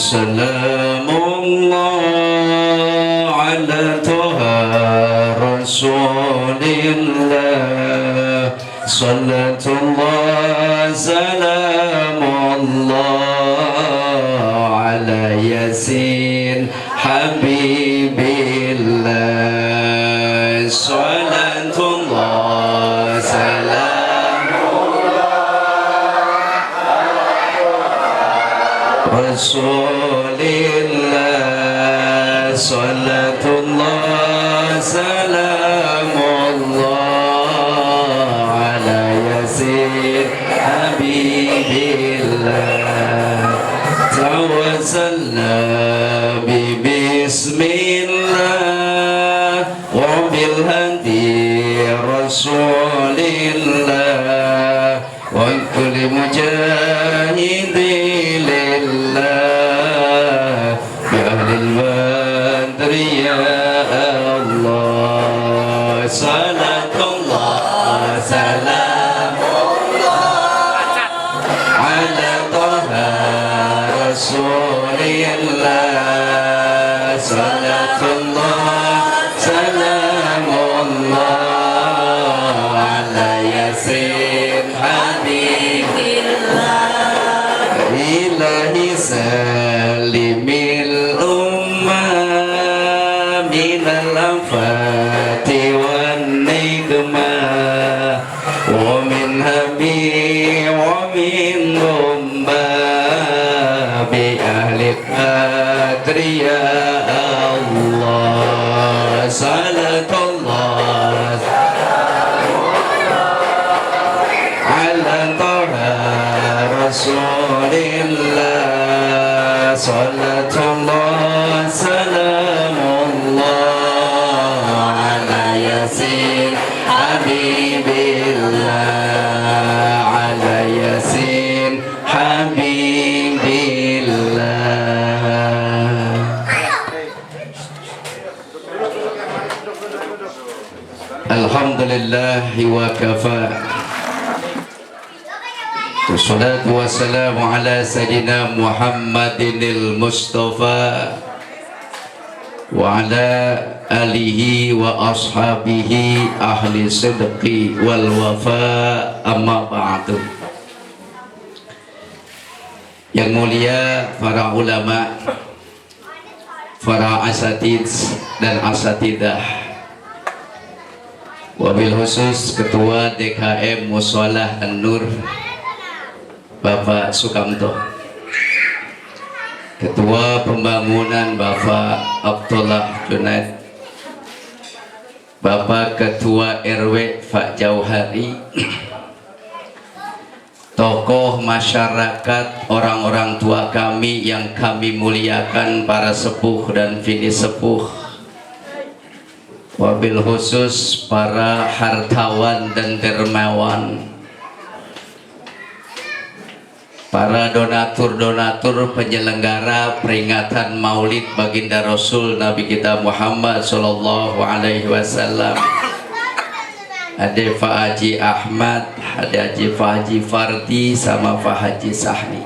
Salamullah ala Toha Rasulillah. Salatullah salamullah ala Yasin Habibillah. Salatullah Rasulillah. Salatullah salamullah ala Yasin Habibillah. Tawassalna bismillah wa bil hadi Rasulillah wa kulli mujahidin lillah bi ahlil badri ya Allah. Salatullah salamullah ala Toha Rasulillah. Salatullah salamullah ala Yasin Habibillah. Ilahi salimil ummah minal afati wan nikmah wa min habi wa min gumba bi ahli qadri ya Allah. Salatullah ala Toha Rasulillah. Salatullah salamullah ala Yasin Habibillah. Ala Yasin Habibillah. Alhamdulillahi wa kafa. Wassalatu wassalamu ala sayyidina Muhammadinil Mustafa wa ala alihi wa ashabihi ahli sidqi wal wafa, amma ba'du. Yang mulia para ulama, para asatidz dan asatidah, wabil khusus Ketua DKM Musholah An-Nur Bapak Sukamto, Ketua Pembangunan Bapak Abdullah Junaid, Bapak Ketua RW Pak Jauhari, tokoh masyarakat, orang-orang tua kami yang kami muliakan, para sepuh dan bini sepuh, wabil khusus para hartawan dan dermawan, para donatur-donatur penyelenggara peringatan Maulid Baginda Rasul Nabi kita Muhammad Sallallahu Alaihi Wasallam. Ada Pak Haji Ahmad, ada Pak Haji Fardi, sama Pak Haji Sahni.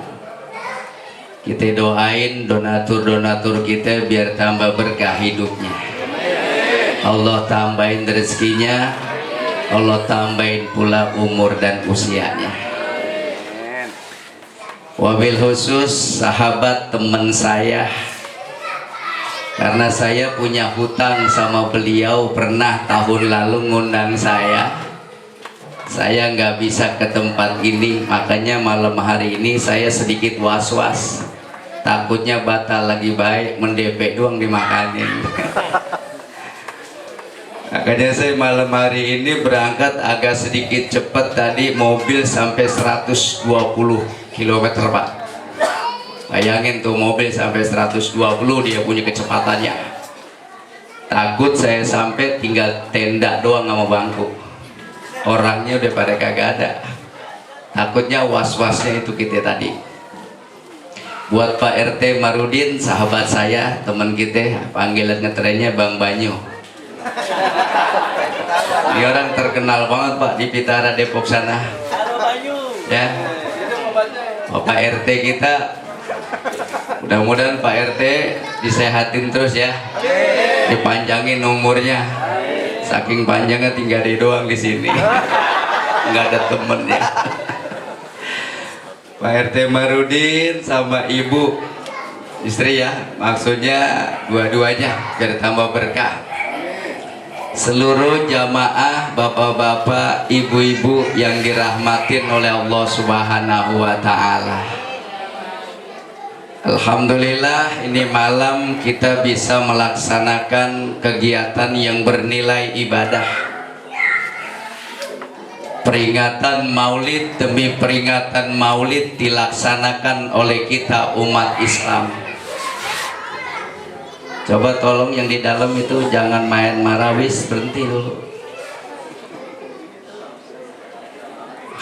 Kita doain donatur-donatur kita biar tambah berkah hidupnya. Allah tambahin rezekinya, Allah tambahin pula umur dan usianya. Wabil khusus sahabat teman saya, karena saya punya hutang sama beliau, pernah tahun lalu ngundang saya nggak bisa ke tempat ini, makanya malam hari ini saya sedikit was-was, takutnya batal lagi, baik mendepek doang dimakanin. Makanya saya malam hari ini berangkat agak sedikit cepat, tadi mobil sampai 120 km Pak. Bayangin tuh, mobil sampai 120 dia punya kecepatannya. Takut saya sampai tinggal tenda doang sama bangku, orangnya udah pada kagak ada. Takutnya was-wasnya itu kita tadi. Buat Pak RT Marudin, sahabat saya, teman kita, panggilan ngetrennya Bang Banyu. Ini orang terkenal banget Pak di Pitara Depok sana. Ya, Bapak RT kita Mudah-mudahan Pak RT disehatin terus ya, dipanjangin umurnya. Saking panjangnya tinggal dia doang di sini, nggak ada temennya. Pak RT Marudin sama ibu istri ya, maksudnya dua-duanya biar tambah berkah. Seluruh jamaah bapak-bapak, ibu-ibu yang dirahmatin oleh Allah Subhanahu wa Ta'ala, alhamdulillah ini malam kita bisa melaksanakan kegiatan yang bernilai ibadah. Peringatan maulid demi peringatan maulid dilaksanakan oleh kita umat Islam. Coba tolong yang di dalam itu jangan main marawis, berhenti dulu.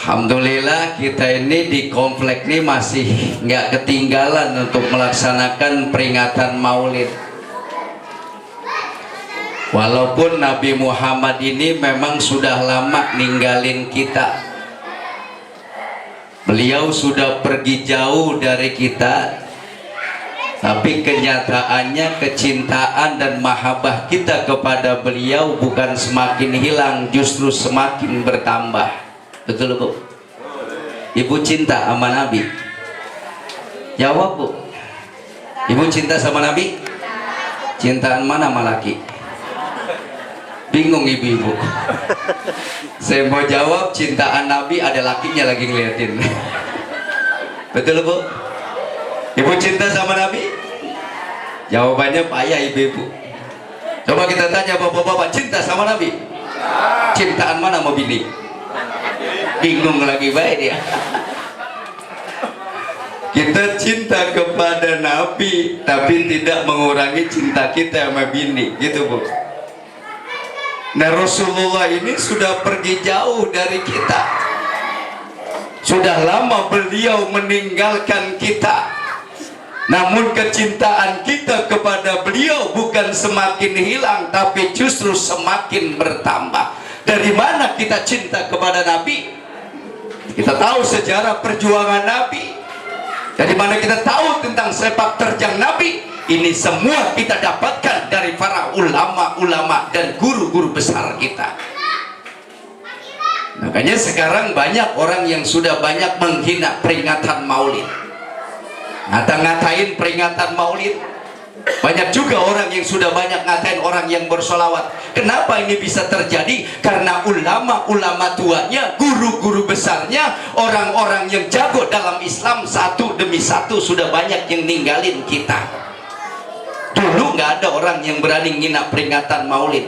Alhamdulillah kita ini di komplek ini masih nggak ketinggalan untuk melaksanakan peringatan maulid. Walaupun Nabi Muhammad ini memang sudah lama ninggalin kita, beliau sudah pergi jauh dari kita, tapi kenyataannya kecintaan dan mahabbah kita kepada beliau bukan semakin hilang, justru semakin bertambah. Betul Bu? Ibu cinta sama Nabi? Jawab Bu. Ibu cinta sama Nabi? Cintaan mana sama laki? Bingung ibu-ibu. Saya mau jawab cintaan Nabi, ada lakinya lagi ngeliatin. Betul Bu? Ibu cinta sama Nabi? Jawabannya payah ibu-ibu. Coba kita tanya bapak-bapak, cinta sama Nabi? Cintaan mana mau bini? Bingung lagi baik dia. Kita cinta kepada Nabi, tapi tidak mengurangi cinta kita sama bini, gitu Bu. Nah Rasulullah ini sudah pergi jauh dari kita. Sudah lama beliau meninggalkan kita. Namun kecintaan kita kepada beliau bukan semakin hilang, tapi justru semakin bertambah. Dari mana kita cinta kepada Nabi? Kita tahu sejarah perjuangan Nabi. Dari mana kita tahu tentang sepak terjang Nabi? Ini semua kita dapatkan dari para ulama-ulama dan guru-guru besar kita. Makanya sekarang banyak orang yang sudah banyak menghina peringatan maulid, ngata-ngatain peringatan maulid. Banyak juga orang yang sudah banyak ngatain orang yang bersolawat. Kenapa ini bisa terjadi? Karena ulama-ulama tuanya, guru-guru besarnya, orang-orang yang jago dalam Islam satu demi satu sudah banyak yang ninggalin kita. Dulu nggak ada orang yang berani ngina peringatan maulid.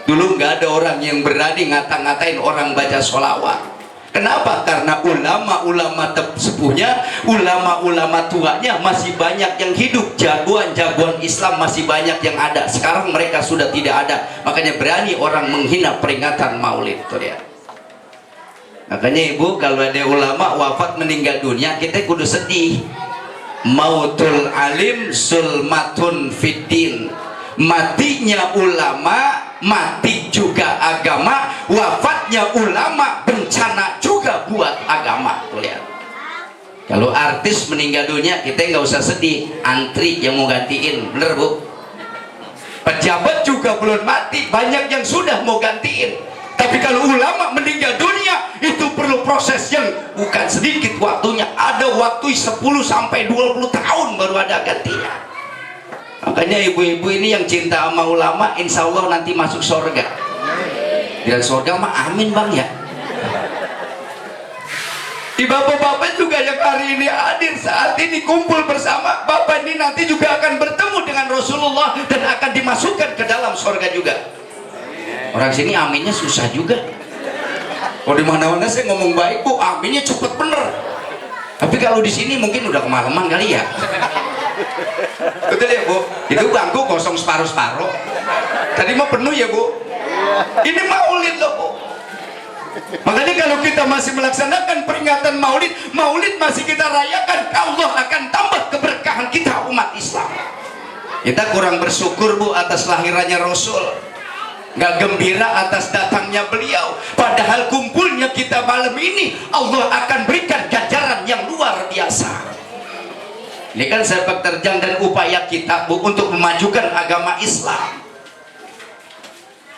Dulu nggak ada orang yang berani ngata-ngatain orang baca solawat. Kenapa? Karena ulama-ulama sepuhnya, ulama-ulama tuanya masih banyak yang hidup. Jagoan-jagoan Islam masih banyak yang ada. Sekarang mereka sudah tidak ada. Makanya berani orang menghina peringatan maulid. Tuh ya. Makanya ibu, kalau ada ulama wafat meninggal dunia, kita kudu sedih. Mautul alim zulmatun fiddin. Matinya ulama, mati juga agama. Wafatnya ulama, bencana juga buat agama. Tuh lihat. Kalau artis meninggal dunia, kita nggak usah sedih, antri yang mau gantiin, bener Bu? Pejabat juga belum mati, banyak yang sudah mau gantiin. Tapi kalau ulama meninggal dunia, itu perlu proses yang bukan sedikit waktunya. Ada waktu 10 sampai 20 tahun baru ada gantinya. Makanya ibu-ibu ini yang cinta sama ulama, insya Allah nanti masuk surga. Bilang surga mah amin Bang ya. Di bapak-bapak juga yang hari ini hadir saat ini kumpul bersama, bapak ini nanti juga akan bertemu dengan Rasulullah dan akan dimasukkan ke dalam surga juga. Orang sini aminnya susah juga. Kalau di mana-mana saya ngomong baik Bu, aminnya cepet bener. Tapi kalau di sini mungkin udah kemalaman kali ya. Betul ya Bu? Itu bangku kosong separuh-separuh. Tadi mau penuh ya Bu? Ini maulid loh Bu. Makanya kalau kita masih melaksanakan peringatan maulid, maulid masih kita rayakan, Allah akan tambah keberkahan kita umat Islam. Kita kurang bersyukur Bu atas lahirannya Rasul, nggak gembira atas datangnya beliau. Padahal kumpulnya kita malam ini Allah akan berikan ganjaran yang luar biasa. Ini kan sepak terjang dan upaya kita Bu untuk memajukan agama Islam.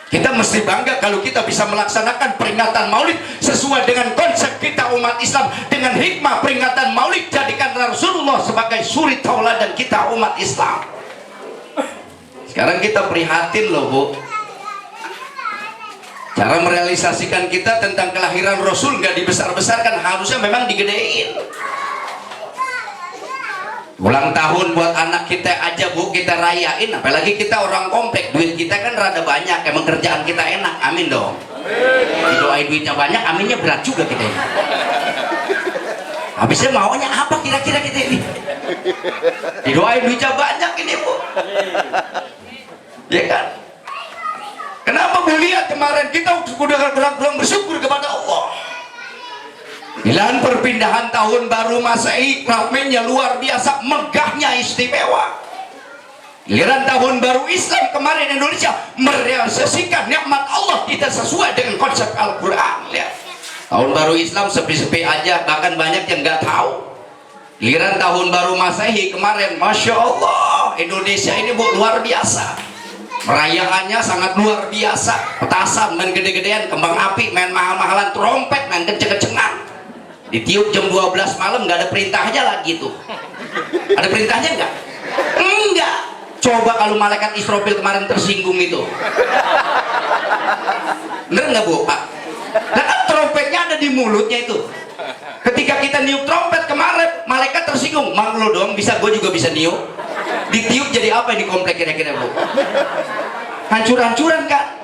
Kita mesti bangga kalau kita bisa melaksanakan peringatan Maulid sesuai dengan konsep kita umat Islam, dengan hikmah peringatan Maulid jadikan Rasulullah sebagai suri tauladan kita umat Islam. Sekarang kita prihatin loh Bu, cara merealisasikan kita tentang kelahiran Rasul nggak dibesar-besarkan, harusnya memang digedein. Ulang tahun buat anak kita aja Bu kita rayain, apalagi kita orang komplek, duit kita kan rada banyak, emang kerjaan kita enak, amin dong. Didoain duitnya banyak, aminnya berat juga kita ini. Habisnya maunya apa kira-kira kita ini? Didoain duitnya banyak ini Bu, ya kan? Kenapa Bu lihat kemarin kita udah bersyukur kepada Allah. Bilang perpindahan tahun baru Masehi, ramenya luar biasa, megahnya istimewa. Giliran tahun baru Islam kemarin Indonesia merealisasikan nikmat Allah tidak sesuai dengan konsep Al-Quran. Ya. Tahun baru Islam sepi-sepi aja, bahkan banyak yang nggak tahu. Giliran tahun baru Masehi kemarin, Masya Allah, Indonesia ini Bu luar biasa. Merayaannya sangat luar biasa. Petasan main gede-gedean, kembang api main mahal-mahalan, trompet main kenceng-kencengan. Ditiup jam 12 malam, nggak ada perintahnya lagi tuh. Ada perintahnya nggak? Enggak. Coba kalau malaikat Israfil kemarin tersinggung itu, bener nggak Bu Pak? Nah kan trompetnya ada di mulutnya itu. Ketika kita niup trompet kemarin, malaikat tersinggung. Mang lo dong bisa, gue juga bisa niup. Ditiup jadi apa ini komplek kira-kira Bu? Hancur-hancuran kan?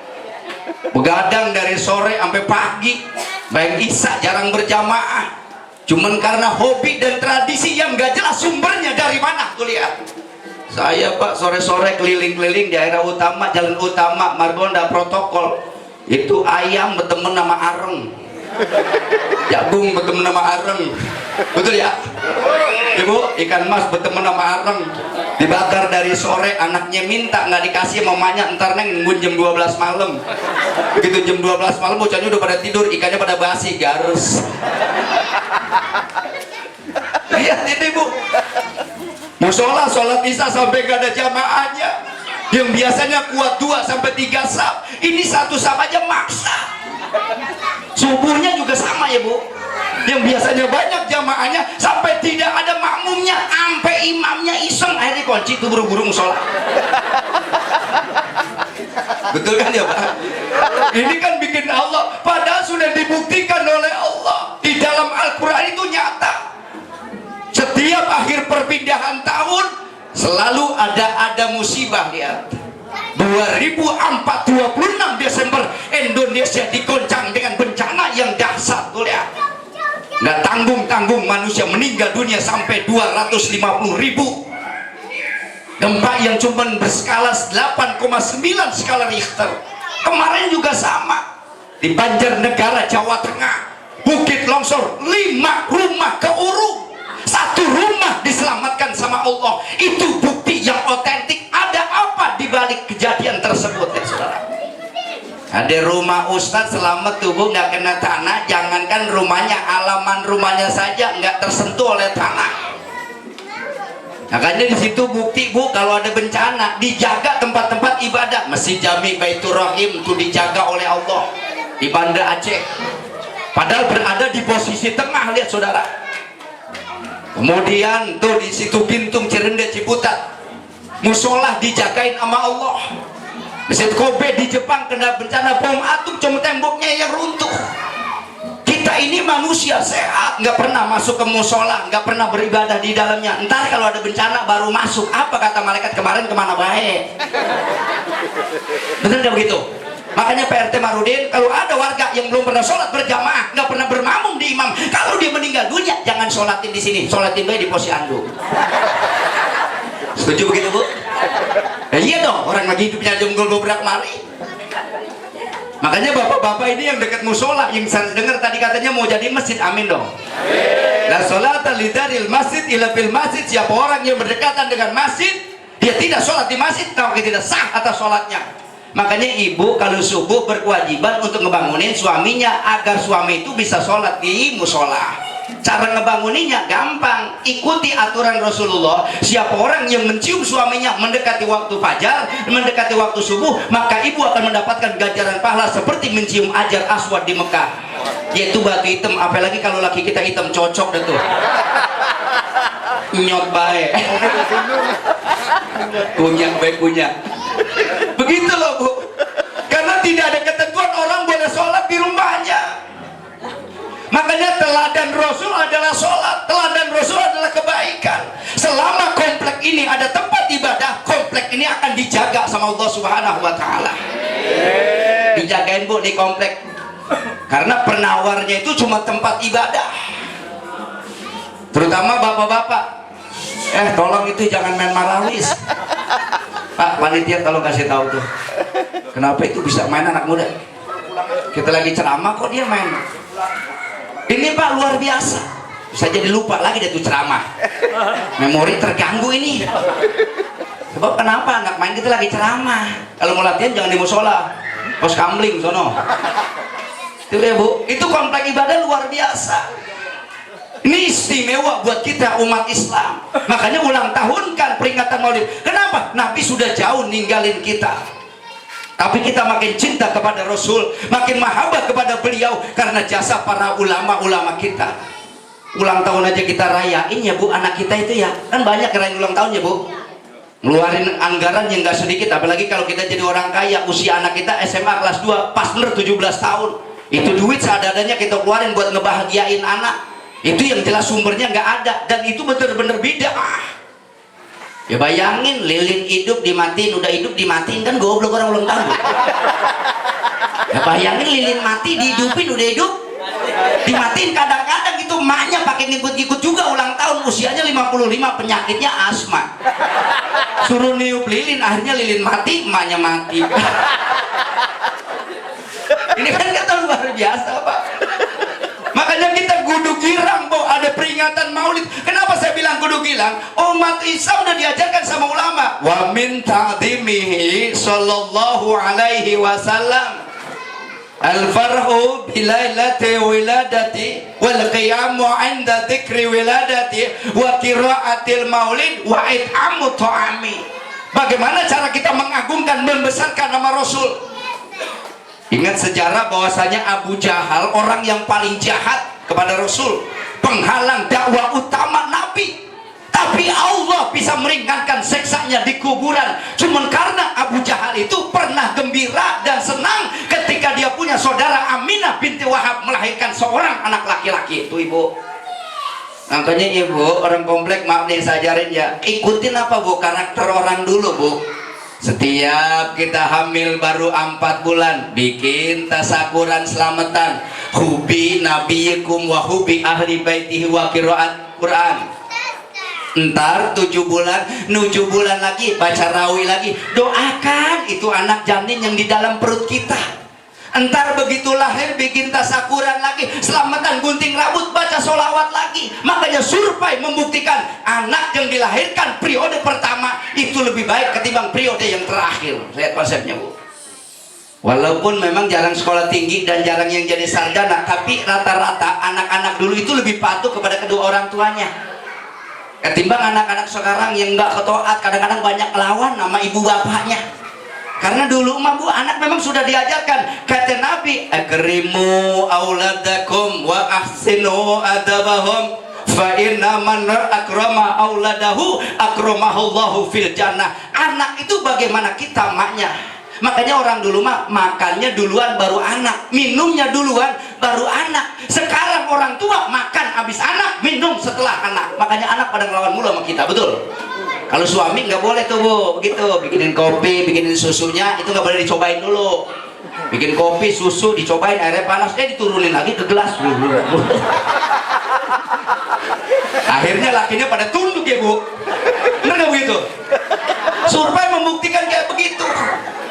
Begadang dari sore sampai pagi, baik isya jarang berjamaah. Cuman karena hobi dan tradisi yang gak jelas sumbernya dari mana tuh lihat. Saya Pak sore-sore keliling-keliling di daerah utama, jalan utama, Margonda protokol. Itu ayam berteman sama areng, jagung berteman sama areng, betul ya? Ibu, ikan mas berteman sama areng, dibakar dari sore, anaknya minta nggak dikasih, mamanya ntar neng nungguin jam 12 malam. Begitu jam 12 malam bocahnya udah pada tidur, ikannya pada basi, garus. Lihat ini Bu, musola sholat isya sampai gak ada jamaahnya. Yang biasanya kuat 2 sampai 3 saf, ini 1 saf aja maksa. Subuhnya juga sama ya Bu, yang biasanya banyak jamaahnya sampai tidak ada makmumnya, sampai imamnya iseng akhirnya kunci tuh buru-buru musola. Betul kan ya Pak? Ini kan bikin Allah, padahal sudah dibuktikan oleh Allah di dalam Al-Quran itu nyata. Setiap akhir perpindahan tahun selalu ada musibah. Lihat 2026 Desember Indonesia diguncang dengan bencana yang dahsyat tuh lihat. Nggak tanggung-tanggung manusia meninggal dunia sampai 250.000. Gempa yang cuma berskala 8,9 skala Richter. Kemarin juga sama di Banjarnegara Jawa Tengah, bukit longsor, 5 rumah keurung, 1 rumah diselamatkan sama Allah. Itu bukti yang otentik. Ada apa di balik kejadian tersebut ya saudara? Ada rumah Ustadz selamat tuh Bu, nggak kena tanah. Jangankan rumahnya, halaman rumahnya saja nggak tersentuh oleh tanah. Makanya di situ bukti Bu, kalau ada bencana dijaga tempat-tempat ibadah. Masjid Jami Baitur Rahim itu dijaga oleh Allah di Banda Aceh. Padahal berada di posisi tengah, lihat saudara. Kemudian tuh di situ Bintung, Cirende, Ciputat, musola dijagain sama Allah. Masjid Kobe di Jepang kena bencana bom atom, cuma temboknya yang runtuh. Kita ini manusia sehat, nggak pernah masuk ke musola, nggak pernah beribadah di dalamnya. Ntar kalau ada bencana baru masuk. Apa kata malaikat kemarin, kemana baik? Bener nggak begitu? Makanya PRT Marudin, kalau ada warga yang belum pernah sholat berjamaah, nggak pernah bermakmum di imam, kalau dia meninggal dunia jangan sholatin di sini, sholatin baik di posyandu. Setuju begitu Bu? Iya dong, orang lagi hidupnya jonggol beberapa kemari. Makanya bapak-bapak ini yang dekat musola, yang saya dengar tadi katanya mau jadi masjid, amin dong. La sholata lidaril masjid ila fil masjid. Siapa orang yang berdekatan dengan masjid, dia tidak sholat di masjid, maka tidak sah atas sholatnya. Makanya ibu kalau subuh berkewajiban untuk ngebangunin suaminya agar suami itu bisa sholat di musola. Cara ngebanguninnya gampang, ikuti aturan Rasulullah. Siapa orang yang mencium suaminya mendekati waktu fajar, mendekati waktu subuh, maka ibu akan mendapatkan ganjaran pahala seperti mencium Hajar Aswad di Mekah, yaitu batu hitam. Apalagi kalau laki kita hitam, cocok deh tuh, nyot baik, kunyah baik kunyah. Begitu loh Bu, karena tidak ada ketentuan orang boleh sholat di rumahnya. Makanya teladan Rasul adalah sholat, teladan Rasul adalah kebaikan. Selama komplek ini ada tempat ibadah, komplek ini akan dijaga sama Allah Subhanahu wa Ta'ala. Dijagain Bu di komplek, karena penawarnya itu cuma tempat ibadah. Terutama bapak-bapak, tolong itu jangan main marawis. Pak panitia tolong kasih tahu tuh, kenapa itu bisa main anak muda? Kita lagi ceramah kok dia main. Ini Pak luar biasa, bisa jadi lupa lagi dia tuh ceramah, memori terganggu ini. Sebab kenapa anak main, kita lagi ceramah. Kalau mau latihan jangan di musola, pos kamling sono. Itu ya Bu, itu komplek ibadah luar biasa. Ini istimewa buat kita umat Islam. Makanya ulang tahun kan peringatan Maulid. Kenapa? Nabi sudah jauh ninggalin kita. Tapi kita makin cinta kepada Rasul, makin mahabbah kepada beliau karena jasa para ulama-ulama kita. Ulang tahun aja kita rayain ya Bu, anak kita itu ya, kan banyak rayain ulang tahun ya Bu. Ngeluarin anggaran yang gak sedikit, apalagi kalau kita jadi orang kaya, usia anak kita SMA kelas 2, pas bener 17 tahun. Itu duit seadanya kita keluarin buat ngebahagiain anak. Itu yang jelas sumbernya gak ada, dan itu bener-bener bid'ah. Ya bayangin, lilin hidup dimatiin, udah hidup dimatiin, kan goblok orang ulang tahun. Ya bayangin lilin mati dihidupin, udah hidup dimatiin. Kadang-kadang gitu emaknya pakai ngikut-ngikut juga ulang tahun, usianya 55, penyakitnya asma. Suruh niup lilin, akhirnya lilin mati, emaknya mati. Ini kan kata luar biasa Pak. Makanya kita kudu girang Bu, ada peringatan Maulid. Kenapa saya bilang kudu girang? Umat Islam udah diajarkan sama ulama. Wa min ta'dimihi sallallahu alaihi wasallam al-farhu bilailati wiladati wal qiyamu 'inda dzikri wiladati wa qiraatil maulid wa it'amu ta'ami. Bagaimana cara kita mengagungkan, membesarkan nama Rasul? Ingat sejarah bahwasanya Abu Jahal orang yang paling jahat kepada Rasul, penghalang dakwah utama Nabi. Tapi Allah bisa meringankan seksanya di kuburan cuman karena Abu Jahal itu pernah gembira dan senang ketika dia punya saudara Aminah binti Wahab melahirkan seorang anak laki-laki. Itu Ibu. Makanya Ibu, orang komplek, maaf nih saya ajarin ya, ikutin apa Bu, karakter orang dulu Bu. Setiap kita hamil baru 4 bulan bikin tasakuran selamatan, hubi nabiyikum wa hubi ahli baitihi wa qiraat Quran. Entar 7 bulan, 7 bulan lagi baca rawi lagi, doakan itu anak janin yang di dalam perut kita. Entar begitu lahir bikin tasakuran lagi, selamatan, gunting rambut, baca sholawat lagi. Makanya survei membuktikan anak yang dilahirkan periode pertama itu lebih baik ketimbang periode yang terakhir. Lihat konsepnya Bu. Walaupun memang jarang sekolah tinggi dan jarang yang jadi sarjana, tapi rata-rata anak-anak dulu itu lebih patuh kepada kedua orang tuanya ketimbang anak-anak sekarang yang nggak ketaat, kadang-kadang banyak lawan sama ibu bapaknya. Karena dulu mah Bu, anak memang sudah diajarkan. Kata Nabi, akrimu auladakum wa ahsinu adabahum fa inna man akrama auladahu akramahullahu fil jannah. Anak itu bagaimana kita maknya. Makanya orang dulu mah makannya duluan baru anak, minumnya duluan baru anak. Sekarang orang tua makan habis anak, minum setelah anak. Makanya anak pada ngelawan mulu sama kita, betul? Kalau suami nggak boleh tuh Bu, begitu, bikinin kopi, bikinin susunya itu nggak boleh dicobain dulu. Bikin kopi, susu dicobain, airnya panas, diturunin lagi ke gelas. Akhirnya lakinya pada tunduk ya Bu, bener nggak begitu? Survei membuktikan kayak begitu.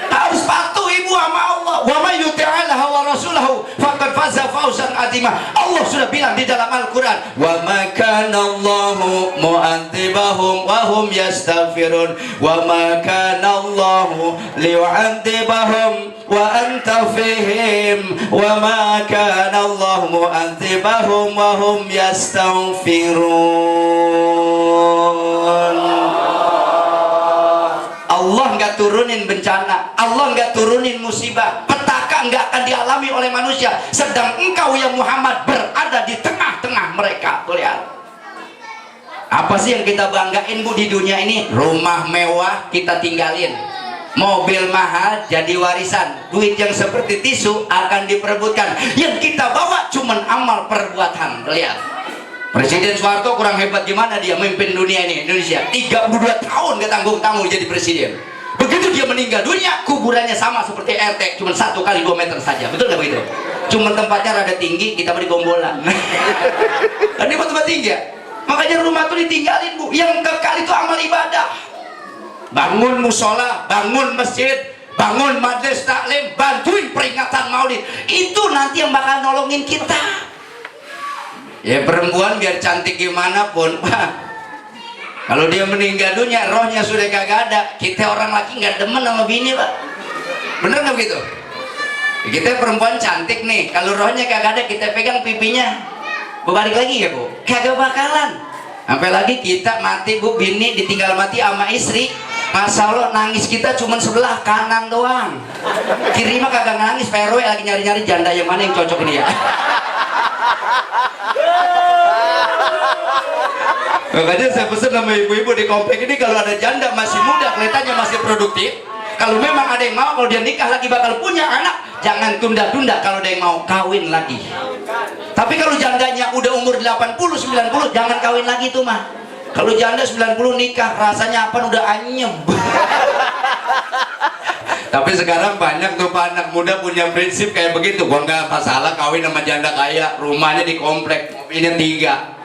Harus patuh ibu sama Allah. Wa may yuti'illah wa rasulahu faqad faza fawzan azima. Allah sudah bilang di dalam Al-Quran, wa ma kana Allahu mu'adzibahum wa hum yastaghfirun, wa ma kana Allahu liyu'adzibahum wa anta fihim, wa ma kana Allahu mu'adzibahum wa hum yastaghfirun. Allah nggak turunin bencana, Allah nggak turunin musibah, petaka nggak akan dialami oleh manusia, sedang engkau ya Muhammad berada di tengah-tengah mereka. Tuh lihat, apa sih yang kita banggain Bu di dunia ini? Rumah mewah kita tinggalin, mobil mahal jadi warisan, duit yang seperti tisu akan diperebutkan, yang kita bawa cuman amal perbuatan. Tuh lihat, Presiden Soeharto kurang hebat gimana dia memimpin dunia ini, Indonesia 32 tahun ketanggung-tanggung jadi presiden. Begitu dia meninggal dunia, kuburannya sama seperti RT, cuma 1 kali 2 meter saja. Betul nggak begitu? Cuma tempatnya rada tinggi, kita beri gombolan. Ini tempat tinggi ya? Makanya rumah itu ditinggalin Bu. Yang kekal itu amal ibadah. Bangun musola, bangun masjid, bangun majelis taklim, bantuin peringatan maulid. Itu nanti yang bakal nolongin kita. Ya perempuan biar cantik gimana pun, kalau dia meninggal dunia, rohnya sudah kagak ada. Kita orang laki nggak demen sama bini Pak, bener nggak begitu? Kita perempuan cantik nih, kalau rohnya kagak ada, kita pegang pipinya, Bu balik lagi ya Bu, kagak bakalan. Sampai lagi kita mati Bu, bini ditinggal mati sama istri, Masya Allah nangis kita cuma sebelah kanan doang, kiri mah kagak nangis. PRW lagi nyari-nyari janda yang mana yang cocok ini ya. Makanya saya pesan sama ibu-ibu di komplek ini, kalau ada janda masih muda, kelihatannya masih produktif, kalau memang ada yang mau, kalau dia nikah lagi bakal punya anak, jangan tunda-tunda. Kalau ada yang mau, kawin lagi. Tapi kalau jandanya udah umur 80-90, jangan kawin lagi tuh mah. Kalau janda 90 nikah, rasanya apa udah anyem. Tapi sekarang banyak tuh Pak anak muda punya prinsip kayak begitu. Gua nggak masalah kawin sama janda kaya, rumahnya di komplek, mobilnya 3,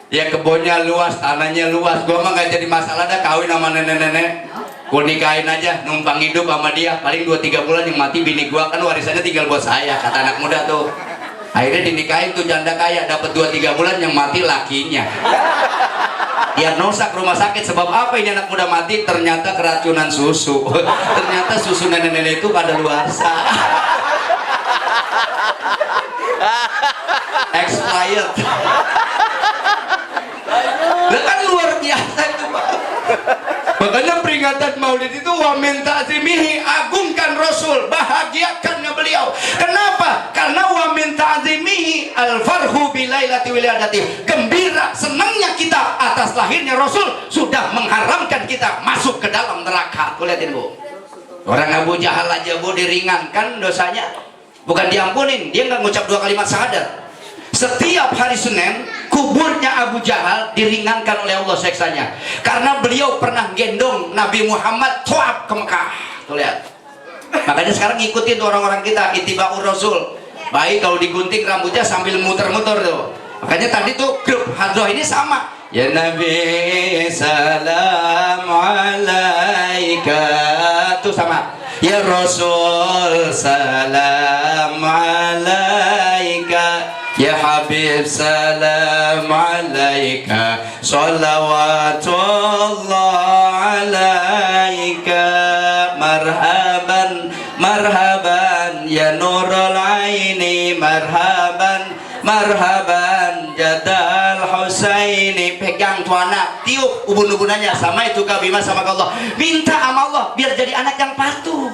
ya kebunnya luas, tanahnya luas. Gua mah nggak jadi masalah dah kawin sama nenek-nenek. Gua nikahin aja, numpang hidup sama dia. Paling 2-3 bulan yang mati bini gua, kan warisannya tinggal buat saya, kata anak muda tuh. Akhirnya dinikahin tuh janda kaya, dapat 2-3 bulan yang mati lakinya. Dia nosak rumah sakit. Sebab apa ini anak muda mati? Ternyata keracunan susu. Ternyata susu nenek-nenek itu pada luasa. Expired. Kan luar biasa itu Pak. Makanya peringatan maulid itu wa min ta'zimihi, agungkan Rasul, bahagiakannya beliau. Kenapa? Karena wa min ta'zimihi al-farhu bilailati wiladati, gembira senangnya kita atas lahirnya Rasul sudah mengharamkan kita masuk ke dalam neraka. Tuh lihatin Bu, orang Abu Jahal aja Bu diringankan dosanya, bukan diampunin, dia nggak ngucap 2 kalimat syahadat. Setiap hari Senin kuburnya Abu Jahal diringankan oleh Allah seksanya, karena beliau pernah gendong Nabi Muhammad tawaf ke Mekah. Tuh lihat. Makanya sekarang ngikutin tuh orang-orang kita ittibaur Rasul. Baik kalau digunting rambutnya sambil muter-muter tuh. Makanya tadi tuh grup hadroh ini sama. Ya Nabi salam alaika, tuh sama. Ya Rasul salam alaika, ya Habib salam alaika, salawatullah alaika, marhaban marhaban ya nurul aini, marhaban marhaban jadal Husaini. Pegang tuh anak, tiup ubun-ubunannya, sama itu kabima sama Allah, minta sama Allah biar jadi anak yang patuh.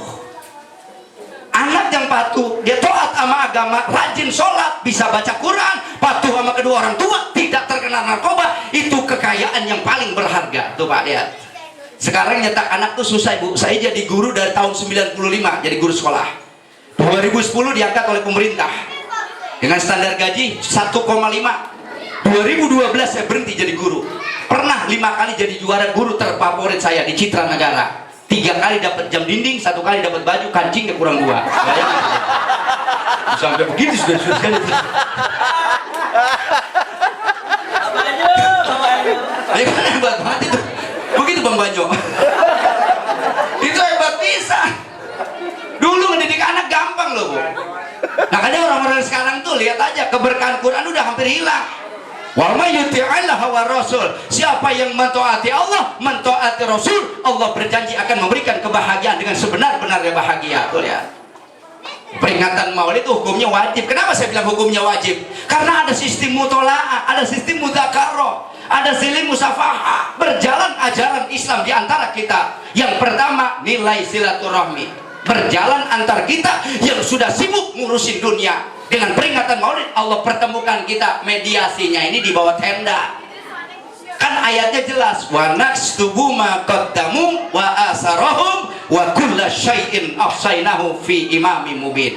Anak yang patuh, dia taat sama agama, rajin sholat, bisa baca Quran, patuh sama kedua orang tua, tidak terkena narkoba. Itu kekayaan yang paling berharga. Tuh Pak lihat. Sekarang nyetak anak tuh susah Bu. Saya jadi guru dari tahun 95, jadi guru sekolah. 2010 diangkat oleh pemerintah dengan standar gaji 1,5. 2012 saya berhenti jadi guru. Pernah 5 kali jadi juara guru terfavorit saya di Citra Negara. 3 kali dapat jam dinding, 1 kali dapat baju, kancingnya kurang 2. Bayangin. Sampai begitu sudah kan itu. Ya kan hebat banget itu. Begitu Bang Banjo. Itu hebat bisa. Dulu mendidik anak gampang loh Bu. Makanya orang-orang sekarang tuh tuh lihat aja keberkahan Quran udah hampir hilang. Wa may yuti'illah wa rasul, siapa yang mentaati Allah, mentaati Rasul, Allah berjanji akan memberikan kebahagiaan dengan sebenar-benarnya bahagia. Tuh lihat. Peringatan Maulid hukumnya wajib. Kenapa saya bilang hukumnya wajib? Karena ada sistem mutola'ah, ada sistem mudzakarah, ada sistem musafahah, berjalan ajaran Islam di antara kita. Yang pertama, nilai silaturahmi, berjalan antar kita yang sudah sibuk ngurusin dunia. Dengan peringatan Maulid Allah pertemukan kita, mediasinya ini di bawah tenda. Kan ayatnya jelas, wa nakstubu ma qaddamu wa asarahum wa kulla syai'in ahsaynahu fi imamin mubin.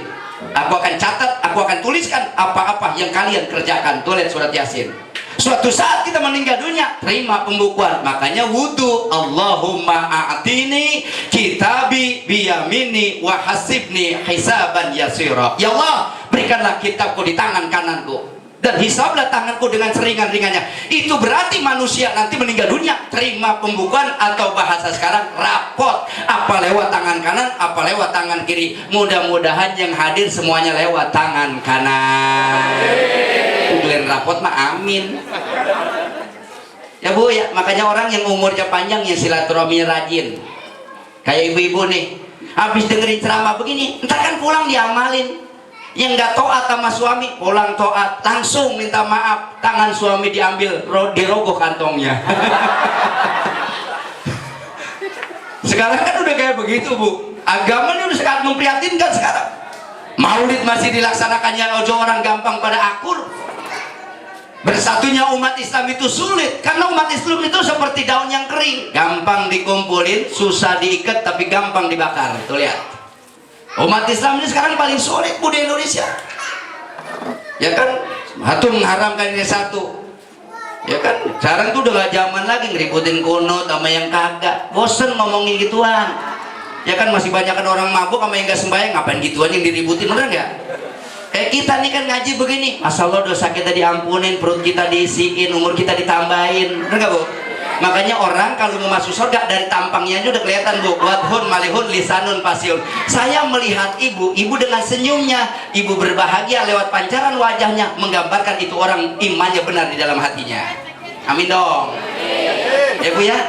Aku akan catat, aku akan tuliskan apa-apa yang kalian kerjakan. Tulis surat Yasin. Suatu saat kita meninggal dunia, terima pembukuan. Makanya wudu, Allahumma a'tini kitabi biyamini wa hasibni hisaban yasira. Ya Allah, berikanlah kitabku di tangan kananku dan hisablah tanganku dengan seringan-ringannya. Itu berarti manusia nanti meninggal dunia terima pembukuan, atau bahasa sekarang rapot, apa lewat tangan kanan, apa lewat tangan kiri. Mudah-mudahan yang hadir semuanya lewat tangan kanan. Glen rapot mah amin ya Bu ya. Makanya orang yang umurnya panjang yang silaturahmi rajin, kayak ibu-ibu nih, habis dengerin ceramah begini ntar kan pulang diamalin. Yang nggak taat sama suami pulang taat, langsung minta maaf, tangan suami diambil, dirogoh kantongnya. Sekarang kan udah kayak begitu Bu, agamanya udah sangat memprihatinkan sekarang. Maulid masih dilaksanakannya ojo orang gampang pada akur. Bersatunya umat Islam itu sulit, karena umat Islam itu seperti daun yang kering, gampang dikumpulin, susah diikat, tapi gampang dibakar. Tuh lihat, umat Islam ini sekarang paling sulit Bu di Indonesia. Ya kan, satu mengharamkan ini satu. Ya kan, sekarang tuh udah gak zaman lagi ngeributin kunut sama yang kagak. Bosen ngomongin gituan. Ya kan, masih banyak kan orang mabuk sama yang gak sembahyang, ngapain gituan yang diributin, bener gak? Kita nih kan ngaji begini, Masya Allah dosa kita diampunin, perut kita diisiin, umur kita ditambahin, bener gak Bu? Makanya orang kalau mau masuk surga dari tampangnya aja udah kelihatan Bu. Wadhun malihun lisanun pasiun. Saya melihat ibu dengan senyumnya, ibu berbahagia lewat pancaran wajahnya, menggambarkan itu orang imannya benar di dalam hatinya. Amin dong. Ya Bu ya.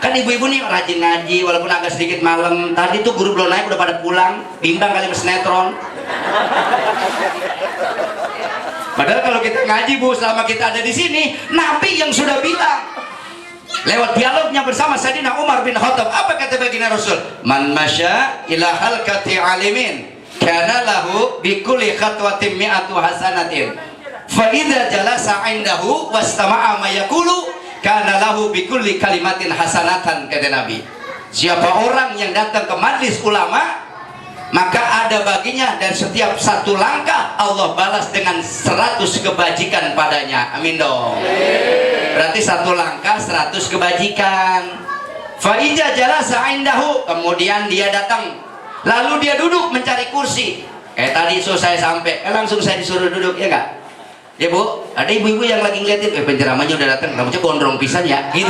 Kan ibu-ibu nih rajin ngaji walaupun agak sedikit malam. Tadi tuh guru belum naik udah pada pulang, bimbang kali sinetron. Padahal kalau kita ngaji Bu, selama kita ada di sini, Nabi yang sudah bilang lewat dialognya bersama Sayyidina Umar bin Khattab, apa kata baginda Rasul? Man masya ila halqati alimin kana lahu bi kulli khatwatin mi'atu hasanatin fa idza jalasa 'indahu wastama'a ma yaqulu kana lahu bi kulli kalimatin hasanatan, kata Nabi. Siapa orang yang datang ke majlis ulama, maka ada baginya dan setiap satu langkah Allah balas dengan 100 kebajikan padanya. Amin dong. Berarti satu langkah 100 kebajikan. Fa ija jalasa indahu, kemudian dia datang, lalu dia duduk mencari kursi. Tadi saya sampai, langsung saya disuruh duduk, ya enggak? Ya Bu, ada ibu-ibu yang lagi ngeliatin, penceramahnya udah datang, rambutnya gondrong pisan ya, gitu.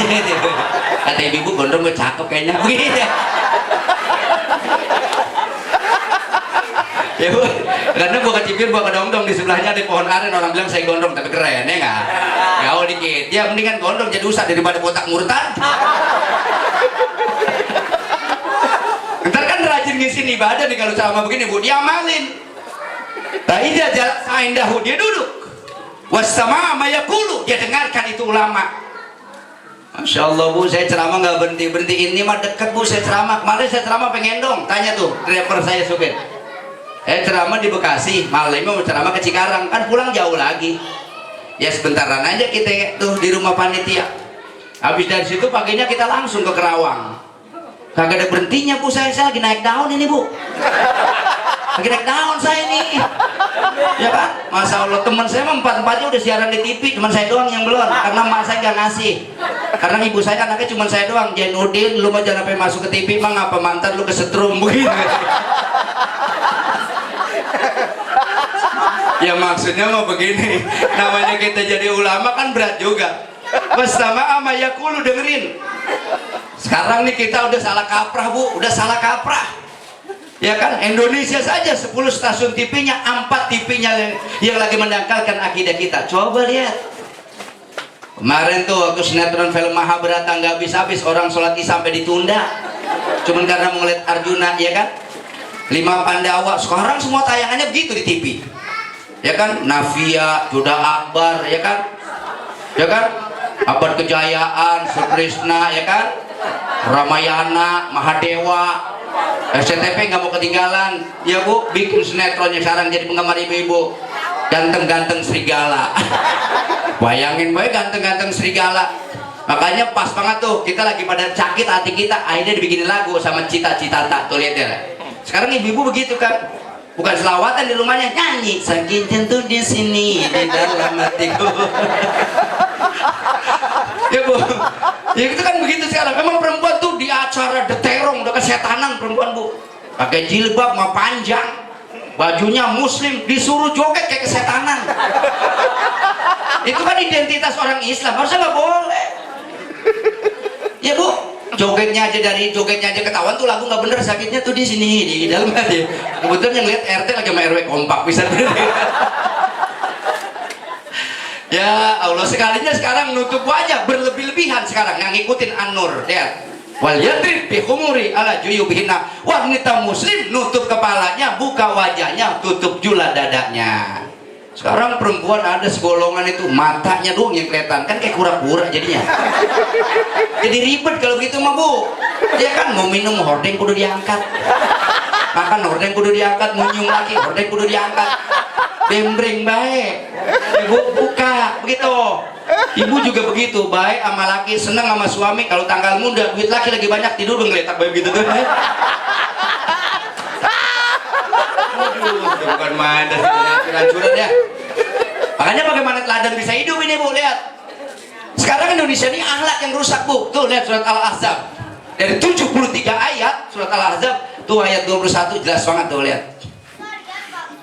Kata ibu-ibu gondrong gue cakep kayaknya, begitu. Ya Bu, karena gua kecipir, gua kedongdong, di sebelahnya ada pohon aren, orang bilang saya gondrong tapi keren, ya nggak? Gaul dikit, ya mendingan gondrong jadi usah daripada botak murtad. Ntar kan rajin ngisi ibadah nih kalau sama begini Bu, diamalin. Ta'idha jalan dahu, dia duduk. Wassama mayakulu, dia dengarkan itu ulama. Masya Allah Bu, saya ceramah nggak berhenti-berhenti, ini mah deket Bu, saya ceramah. Kemarin saya ceramah pengen dong, tanya tuh driver saya supir. Ceramah di Bekasi, malam mau ceramah ke Cikarang, kan pulang jauh lagi. Ya sebentaran aja kita tuh di rumah panitia. Habis dari situ paginya kita langsung ke Kerawang. Kagak ada berhentinya Bu, saya lagi naik daun ini Bu. Lagi naik daun saya ini. Ya kan? Masya Allah, teman saya mah empat-empatnya udah siaran di TV, cuman saya doang yang belum, karena mak saya nggak ngasih. Karena ibu saya anaknya cuma saya doang. Jainuddin, lu mah jangan sampai masuk ke TV, mah ngapa mantan lu kesetrum begitu. Ya maksudnya mau begini, namanya kita jadi ulama kan berat juga. Bersama ama yakulu, dengerin. Sekarang nih kita udah salah kaprah Bu, udah salah kaprah. Ya kan, Indonesia saja 10 stasiun TV-nya, 4 TV-nya yang lagi mendangkalkan akidah kita. Coba lihat. Kemarin tuh waktu sinetron film Mahabharata nggak habis-habis, orang sholat Isya sampai ditunda. Cuman karena mau ngeliat Arjuna, ya kan? 5 Pandawa, sekarang semua tayangannya begitu di TV. Ya kan, Navia, Joda Akbar, ya kan? Ya kan? Abad Kejayaan, Sukrishna, ya kan? Ramayana, Mahadewa. SCTV nggak mau ketinggalan, ya Bu, bikin sinetronnya sekarang jadi penggemar ibu-ibu. Ganteng-ganteng serigala. Bayangin baik ganteng-ganteng serigala. Makanya pas banget tuh, kita lagi pada sakit hati kita, akhirnya dibikinin lagu sama Cita-Cita tuh, lihat ya. Sekarang ibu-ibu begitu kan, bukan selawatan di rumahnya, nyanyi sakit jantung di sini di dalam hatiku. Ya Bu, ya itu kan begitu sekarang. Memang perempuan tuh di acara deterong udah kesetanan perempuan Bu, pakai jilbab mau panjang, bajunya muslim, disuruh joget kayak kesetanan. Itu kan identitas orang Islam, harusnya nggak boleh. Ya Bu, jogetnya aja ketahuan tuh lagu nggak bener, sakitnya tuh di sini di dalam hati. Kebetulan yang lihat RT lagi sama RW kompak bisa. Ya Allah, sekalinya sekarang nutup wajah berlebih-lebihan sekarang yang ngikutin An-Nur, lihat. Wal yadrib bi khumuri ala juyubihina. Wanita muslim nutup kepalanya, buka wajahnya, tutup jula dadanya. Sekarang perempuan ada segolongan itu matanya doang yang kelihatan, kan kayak kura-kura jadinya. Jadi ribet kalau gitu mah Bu. Dia kan mau minum hordeng kudu diangkat, makan hordeng kudu diangkat, mau nyium lagi hordeng kudu diangkat. Bembreng baik, ibu buka begitu. Ibu juga begitu, baik sama laki, seneng sama suami. Kalau tanggal muda, duit laki lagi banyak, tidur ngeletak baik gitu tuh. Aduh, bukan main dari curang-curang ya. Makanya bagaimana teladan bisa hidup ini Bu, lihat. Sekarang Indonesia ini akhlak yang rusak Bu. Tuh lihat surat Al-Ahzab. Dari 73 ayat surat Al-Ahzab, tuh ayat 21 jelas banget tuh, lihat.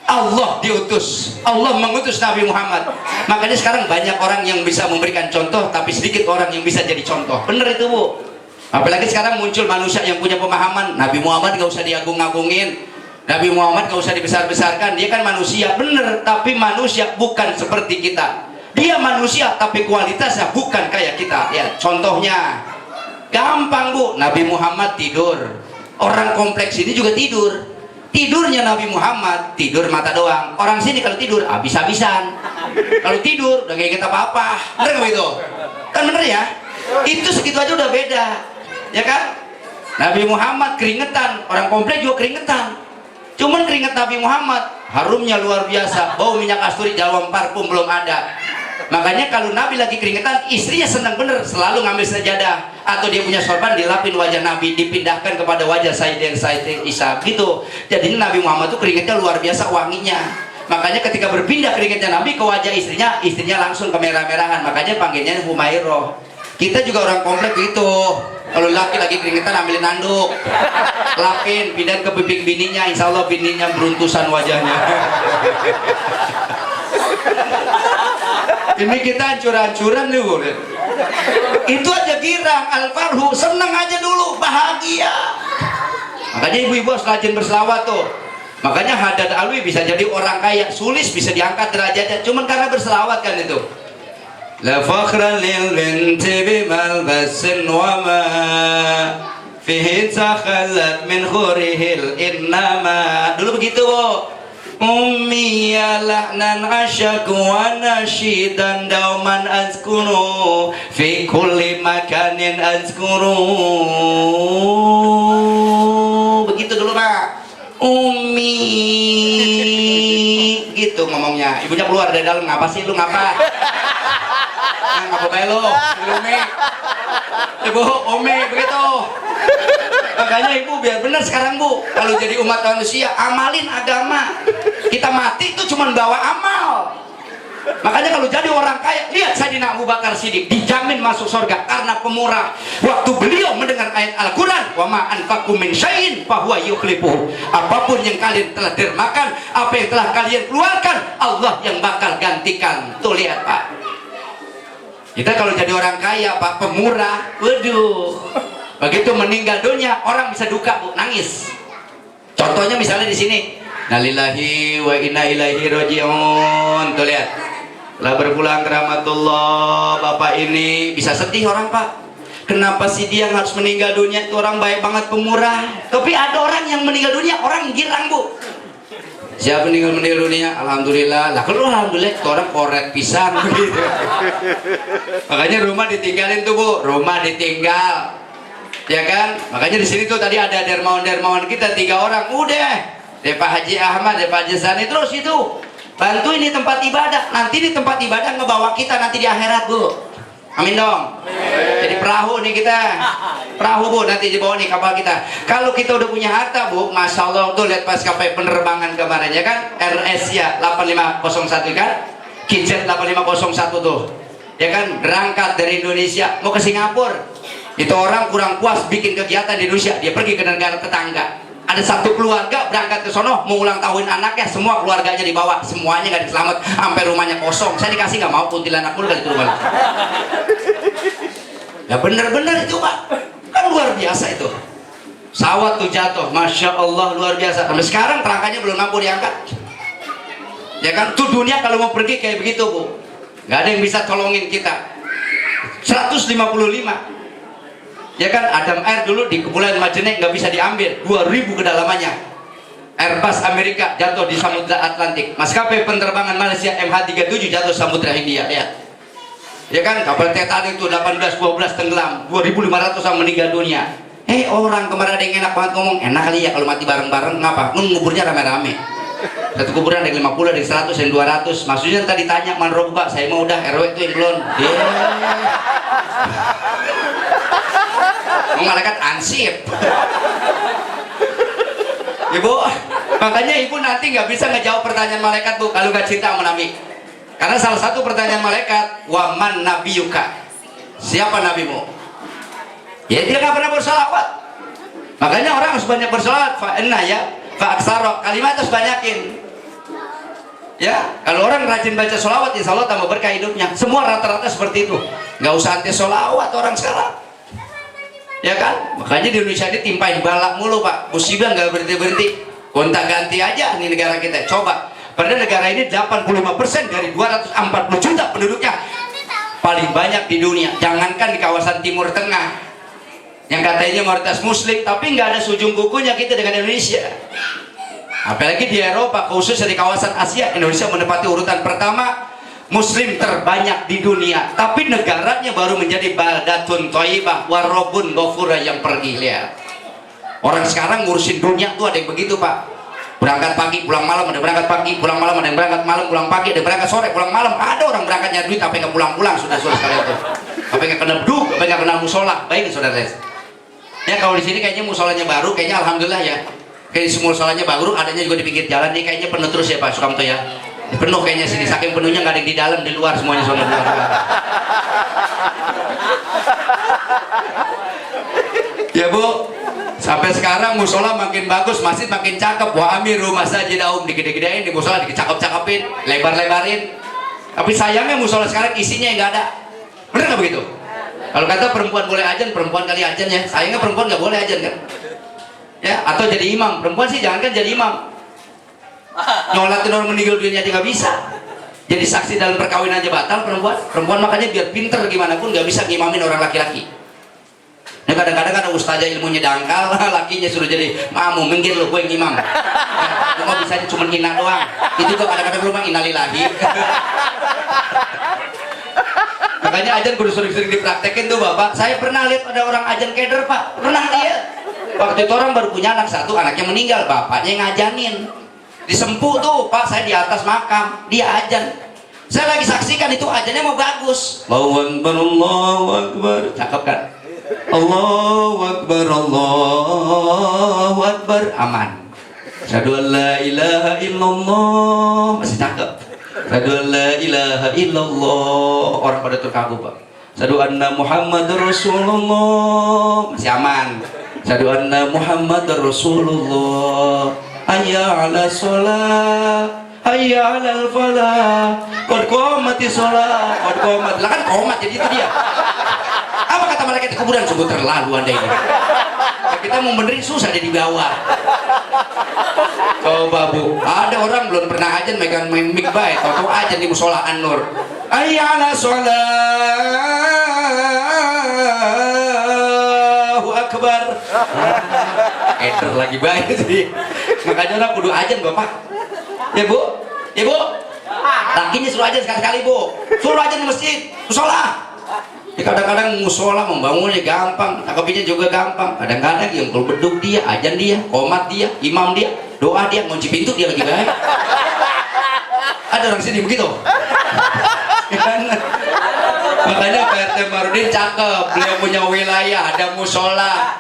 Allah diutus, Allah mengutus Nabi Muhammad. Makanya sekarang banyak orang yang bisa memberikan contoh, tapi sedikit orang yang bisa jadi contoh. Bener itu Bu. Apalagi sekarang muncul manusia yang punya pemahaman, Nabi Muhammad gak usah diagung-agungin, Nabi Muhammad gak usah dibesar-besarkan. Dia kan manusia, bener, tapi manusia bukan seperti kita. Dia manusia, tapi kualitasnya bukan kayak kita. Ya, contohnya gampang Bu, Nabi Muhammad tidur, orang kompleks ini juga tidur. Tidurnya Nabi Muhammad, tidur mata doang. Orang sini kalau tidur habis-habisan. Kalau tidur udah kayak kita apa-apa. Bener nggak itu? Kan bener ya? Itu segitu aja udah beda, ya kan? Nabi Muhammad keringetan, orang komplek juga keringetan. Cuman keringet Nabi Muhammad harumnya luar biasa, bau minyak kasturi, jawam parfum belum ada. Makanya kalau Nabi lagi keringetan, istrinya senang bener, selalu ngambil sajadah atau dia punya sorban, dilapin wajah Nabi, dipindahkan kepada wajah Sayyidina Isa gitu. Jadi Nabi Muhammad tuh keringetnya luar biasa wanginya. Makanya ketika berpindah keringetnya Nabi ke wajah istrinya, istrinya langsung kemerah-merahan. Makanya panggilnya Humairah. Kita juga orang komplek gitu. Kalau laki lagi keringetan, ambilin handuk, lapin, pindah ke pipi bininya, insya Allah bininya beruntusan wajahnya. Ini kita hancur-hancuran nih Bu. Itu aja girang, al-farhu, senang aja dulu, bahagia. Makanya ibu-ibu harus rajin berselawat tuh. Makanya Haddad Alwi bisa jadi orang kaya, Sulis bisa diangkat derajatnya cuman karena berselawat kan itu. La fakhra lil binti bimal basin wa ma fihi takhallat min khurihil innama. Dulu begitu Bu. Ummi ya lahnan asyaku wa nasyidan dauman azkuru fi kulli makanin azkuru. Begitu dulu Pak. Ummi gitu ngomongnya. Ibunya keluar dari dalam, ngapa sih lu, ngapa? Ngapa kayak lu? Umi. Ibu, Umi begitu. Makanya ibu biar benar sekarang Bu, kalau jadi umat manusia amalin agama. Kita mati itu cuma bawa amal. Makanya kalau jadi orang kaya, lihat Sayyidina Abu Bakar Siddiq dijamin masuk surga karena pemurah. Waktu beliau mendengar ayat Al-Quran, wa ma anfaqtum min syai'in fahuwa yukhlifuhu. Apapun yang kalian telah dermakan, apa yang telah kalian keluarkan, Allah yang bakal gantikan. Tuh lihat Pak. Kita kalau jadi orang kaya Pak, pemurah, waduh. Begitu meninggal dunia, orang bisa duka Bu, nangis. Contohnya misalnya di sini, Nalillahi wa inna ilaihi rajiun. Tuh lihat, lah berpulang ke rahmatullah. Bapak ini bisa sedih orang Pak. Kenapa sih dia harus meninggal dunia? Itu orang baik banget, pemurah. Tapi ada orang yang meninggal dunia, orang girang Bu. Siapa meninggal dunia? Alhamdulillah. Lah kalau alhamdulillah itu orang koret pisang gitu. Makanya rumah ditinggalin tuh Bu, rumah ditinggal. Ya kan? Makanya di sini tuh tadi ada dermawan kita 3 orang. Udah, Pak Haji Ahmad, Pak Haji Sani, terus itu bantu ini tempat ibadah. Nanti di tempat ibadah ngebawa kita nanti di akhirat Bu. Amin dong. Jadi perahu nih kita. Perahu Bu, nanti dibawa nih kapal kita. Kalau kita udah punya harta Bu, Masya Allah tuh lihat pas kapal penerbangan kemarin ya kan, RS ya 8501 kan, Kijet 8501 tuh. Ya kan, berangkat dari Indonesia mau ke Singapura. Itu orang kurang puas bikin kegiatan di Indonesia, dia pergi ke negara tetangga. Ada satu keluarga berangkat ke sono mau ulang tahun anaknya, semua keluarganya dibawa, semuanya nggak diselamat, sampai rumahnya kosong. Saya dikasih nggak mau kuntilanak mulu kali itu rumah. Ya bener-bener itu Pak, kan luar biasa itu. Sawat tuh jatuh, Masya Allah luar biasa. Sampai sekarang kerangkanya belum mampu diangkat. Ya kan, tuh dunia kalau mau pergi kayak begitu Bu, nggak ada yang bisa tolongin kita. 155. Ya kan, Adam Air dulu di Kepulauan Majene nggak bisa diambil, 2000 kedalamannya. Airbus Amerika jatuh di Samudra Atlantik. Maskapai penerbangan Malaysia MH370 jatuh Samudra Hindia. Ya kan, kapal Titanic itu 18-12 tenggelam, 2.500 orang meninggal dunia. Orang kemarin ada yang enak banget ngomong, enak kali ya kalau mati bareng-bareng. Ngapa? Nguburnya rame-rame. Satu kuburan ada yang 50, ada yang 100, yang 200. Maksudnya tadi tanya man roba, saya mau udah RW itu yang belum. Malaikat ansip. Ibu, makanya ibu nanti nggak bisa ngejawab pertanyaan malaikat Bu kalau nggak cinta sama Nabi. Karena salah satu pertanyaan malaikat, waman nabiyuka, siapa nabimu? Ya dia nggak pernah bersolawat. Makanya orang harus banyak bersolawat. Fa'inna ya, fa'aksaro, kalimat harus banyakin. Ya, kalau orang rajin baca solawat, insya Allah tambah berkah hidupnya. Semua rata-rata seperti itu. Nggak usah anti solawat orang sekarang. Ya kan, makanya di Indonesia ini timpain balak mulu Pak, musibah nggak berhenti-berhenti, gonta ganti aja nih negara kita. Coba, padahal negara ini 85% dari 240 juta penduduknya, paling banyak di dunia. Jangankan di kawasan Timur Tengah yang katanya mayoritas Muslim, tapi nggak ada sujung kukunya kita dengan Indonesia. Apalagi di Eropa, khususnya di kawasan Asia, Indonesia menempati urutan pertama Muslim terbanyak di dunia, tapi negaranya baru menjadi baldatun thayyibah warobun ghafura yang pergi. Lihat orang sekarang ngurusin dunia tuh ada yang begitu Pak, berangkat pagi pulang malam, ada berangkat pagi pulang malam, ada yang berangkat malam pulang pagi, ada yang berangkat sore pulang malam. Ada orang berangkat nyari duit tapi nggak pulang-pulang. Sudah sekalian tuh, tapi nggak kena beduk, tapi nggak kena musola. Baik saudara ya, kalau di sini kayaknya musolanya baru, kayaknya alhamdulillah ya, kayak semua musolanya baru, adanya juga di pinggir jalan nih, kayaknya penuh terus ya Pak Sukamto ya. Penuh kayaknya sini, saking penuhnya nggak ada yang di dalam, di luar semuanya soalnya luar. Ya Bu, sampai sekarang musola makin bagus, masjid makin cakep. Wa amiru masajidahum, digede-gedein, di musola dicakep-cakepin, lebar-lebarin. Tapi sayangnya musola sekarang isinya yang nggak ada. Bener nggak begitu? Kalau kata perempuan boleh ajan, perempuan kali ajan ya. Sayangnya perempuan nggak boleh ajan kan? Ya, atau jadi imam. Perempuan sih jangankan jadi imam, nyolatin orang meninggal dunia aja nggak bisa. Jadi saksi dalam perkawinan aja batal perempuan. Makanya biar pinter gimana pun nggak bisa ngimamin orang laki-laki. Nah kadang-kadang ada ustazah ilmunya dangkal, lakinya suruh jadi mamu, minggir lo gue yang imam. Lu mah bisa cuma hina doang. Itu kok kadang-kadang lu mah innalillahi. Makanya ajan kudu sering-sering dipraktekin tuh Bapak. Saya pernah lihat ada orang ajan keder Pak, pernah lihat. Waktu itu orang baru punya anak satu, anaknya meninggal, bapaknya yang ngajanin. Disempuh tuh Pak, saya di atas makam, dia ajan. Saya lagi saksikan itu ajannya mau bagus. Allahu Akbar, Allahu Akbar. Cakep kan? Allahu Akbar, Allahu Akbar. Aman. Asyhadu an la ilaha illallah. Masih cakep. Asyhadu an la ilaha illallah. Orang pada terkagum Pak. Asyhadu anna Muhammadar Rasulullah. Masih aman. Asyhadu anna Muhammadar Rasulullah. Hayya ala sholat, hayya ala falah, qad qamati sholat, qad qamat. Lah kan qomat, jadi itu dia. Apa kata malaikat di kuburan? Sungguh terlalu Anda ini. kita mau benerin susah di bawah. Coba Bu, ada orang belum pernah aja megang mic baik, tau aja di musola An-Nur. Ayyala Allahu Akbar. Eder lagi baik sih. Makanya orang kudu ajan Bapak. Ya Bu, ya Bu. Lakinya suruh ajan sekali-kali Bu. Suruh ajan di masjid, musola. Ya kadang-kadang musola membangunnya gampang, tangkapinya juga gampang. Kadang-kadang yang kalau beduk dia, ajan dia, komat dia, imam dia, doa dia, ngunci pintu dia lagi baik. Ada orang sini begitu. Makanya Pak RT Marudin cakep, beliau punya wilayah, ada musola.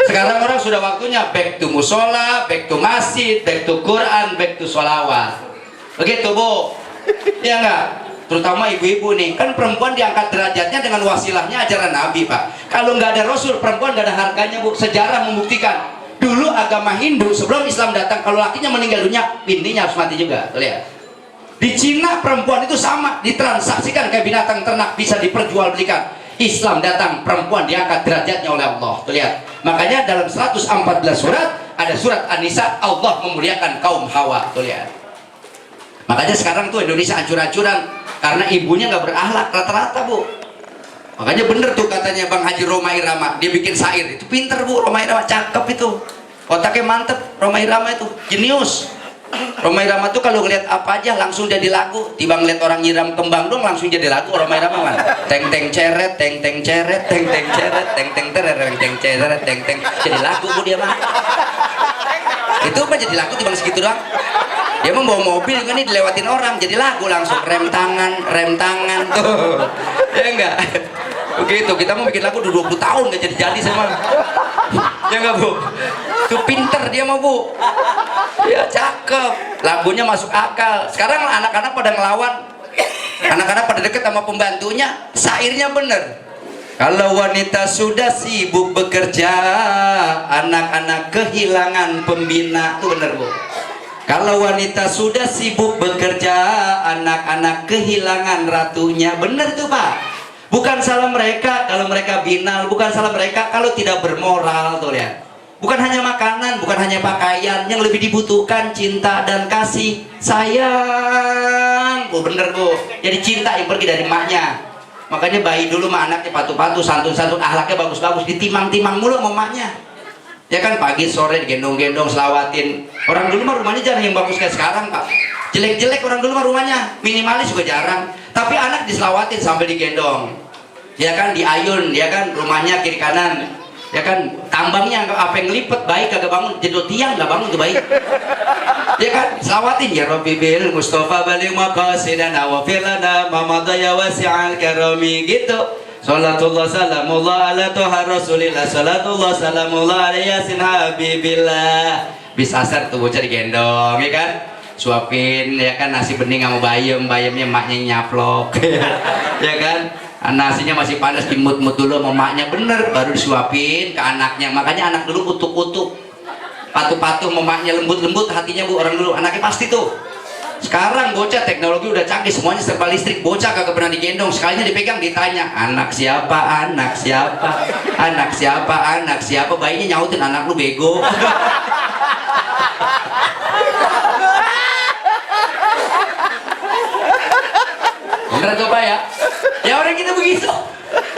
Sekarang orang sudah waktunya back to musola, back to masjid, back to Quran, back to sholawat. Begitu Bu, ya enggak? Terutama ibu-ibu nih, kan perempuan diangkat derajatnya dengan wasilahnya ajaran Nabi Pak. Kalau nggak ada Rasul, perempuan nggak ada harganya Bu. Sejarah membuktikan. Dulu agama Hindu sebelum Islam datang, kalau lakinya meninggal dunia, bininya harus mati juga. Lihat. Di Cina perempuan itu sama, ditransaksikan kayak binatang ternak, bisa diperjualbelikan. Islam datang, perempuan diangkat derajatnya oleh Allah. Tuh lihat. Makanya dalam 114 surat ada surat An-Nisa, Allah memuliakan kaum Hawa. Tuh lihat. Makanya sekarang tuh Indonesia hancur-hancuran karena ibunya nggak berakhlak rata-rata Bu. Makanya bener tuh katanya Bang Haji Roma Irama, dia bikin syair itu pinter Bu. Roma Irama cakep itu, otaknya mantep. Roma Irama itu jenius. Roma Irama tuh kalau ngeliat apa aja langsung jadi lagu. Tiba ngeliat orang nyiram kembang dong langsung jadi lagu. Roma Irama mana? Teng teng ceret, teng teng ceret, teng teng ceret, teng teng teret, teng teng ceret, teng teng, jadi lagu Bu dia mah. Itu mah jadi lagu tiba segitu doang. Dia mau bawa mobil kan ini dilewatin orang jadi lagu langsung rem tangan tuh. Ya enggak? Begitu kita mau bikin lagu udah 20 tahun gak jadi sama. Ya enggak Bu? Itu pinter dia mau Bu. Ya cakep, lagunya masuk akal. Sekarang anak-anak pada ngelawan, anak-anak pada deket sama pembantunya, syairnya bener. Kalau wanita sudah sibuk bekerja, anak-anak kehilangan pembina. Itu bener Bu. Kalau wanita sudah sibuk bekerja, anak-anak kehilangan ratunya. Bener tuh Pak. Bukan salah mereka kalau mereka binal, bukan salah mereka kalau tidak bermoral. Tuh lihat. Bukan hanya makanan, bukan hanya pakaian, yang lebih dibutuhkan cinta dan kasih sayang. Bu bener Bu. Jadi cinta yang pergi dari emaknya. Makanya bayi dulu mah anaknya patuh-patuh, santun-santun, akhlaknya bagus-bagus, ditimang-timang mulu sama emaknya. Ya kan pagi sore digendong-gendong selawatin. Orang dulu mah rumahnya jarang yang bagus kayak sekarang Pak. Jelek-jelek orang dulu mah rumahnya, minimalis juga jarang. Tapi anak diselawatin sambil digendong. Ya kan diayun, ya kan rumahnya kiri kanan. Ya kan tambangnya apa yang ngelipet baik kagak bangun, jedot tiang nggak bangun tuh baik. Ya kan selawatin ya Rabbi bil Mustafa balik maqasidana wa filana mamadaya wasi'al karami gitu. Salatullah salamullah ala toha rasulillah, salatullah salamullah ala yasin habibillah. Bis asar tuh bocah digendong ya kan, suapin ya kan nasi bening sama bayamnya emaknya nyaplok. Ya kan nasinya masih panas, dimut-mut dulu sama emaknya bener baru disuapin ke anaknya. Makanya anak dulu utuk-utuk, patuh-patuh sama emaknya, lembut-lembut hatinya Bu. Orang dulu anaknya pasti tuh. Sekarang bocah teknologi udah canggih, semuanya serba listrik, bocah kagak pernah digendong, sekalinya dipegang ditanya anak siapa, anak siapa, anak siapa, anak siapa, bayinya nyautin anak lu bego. Bener tuh Pak ya? Ya orang kita begitu.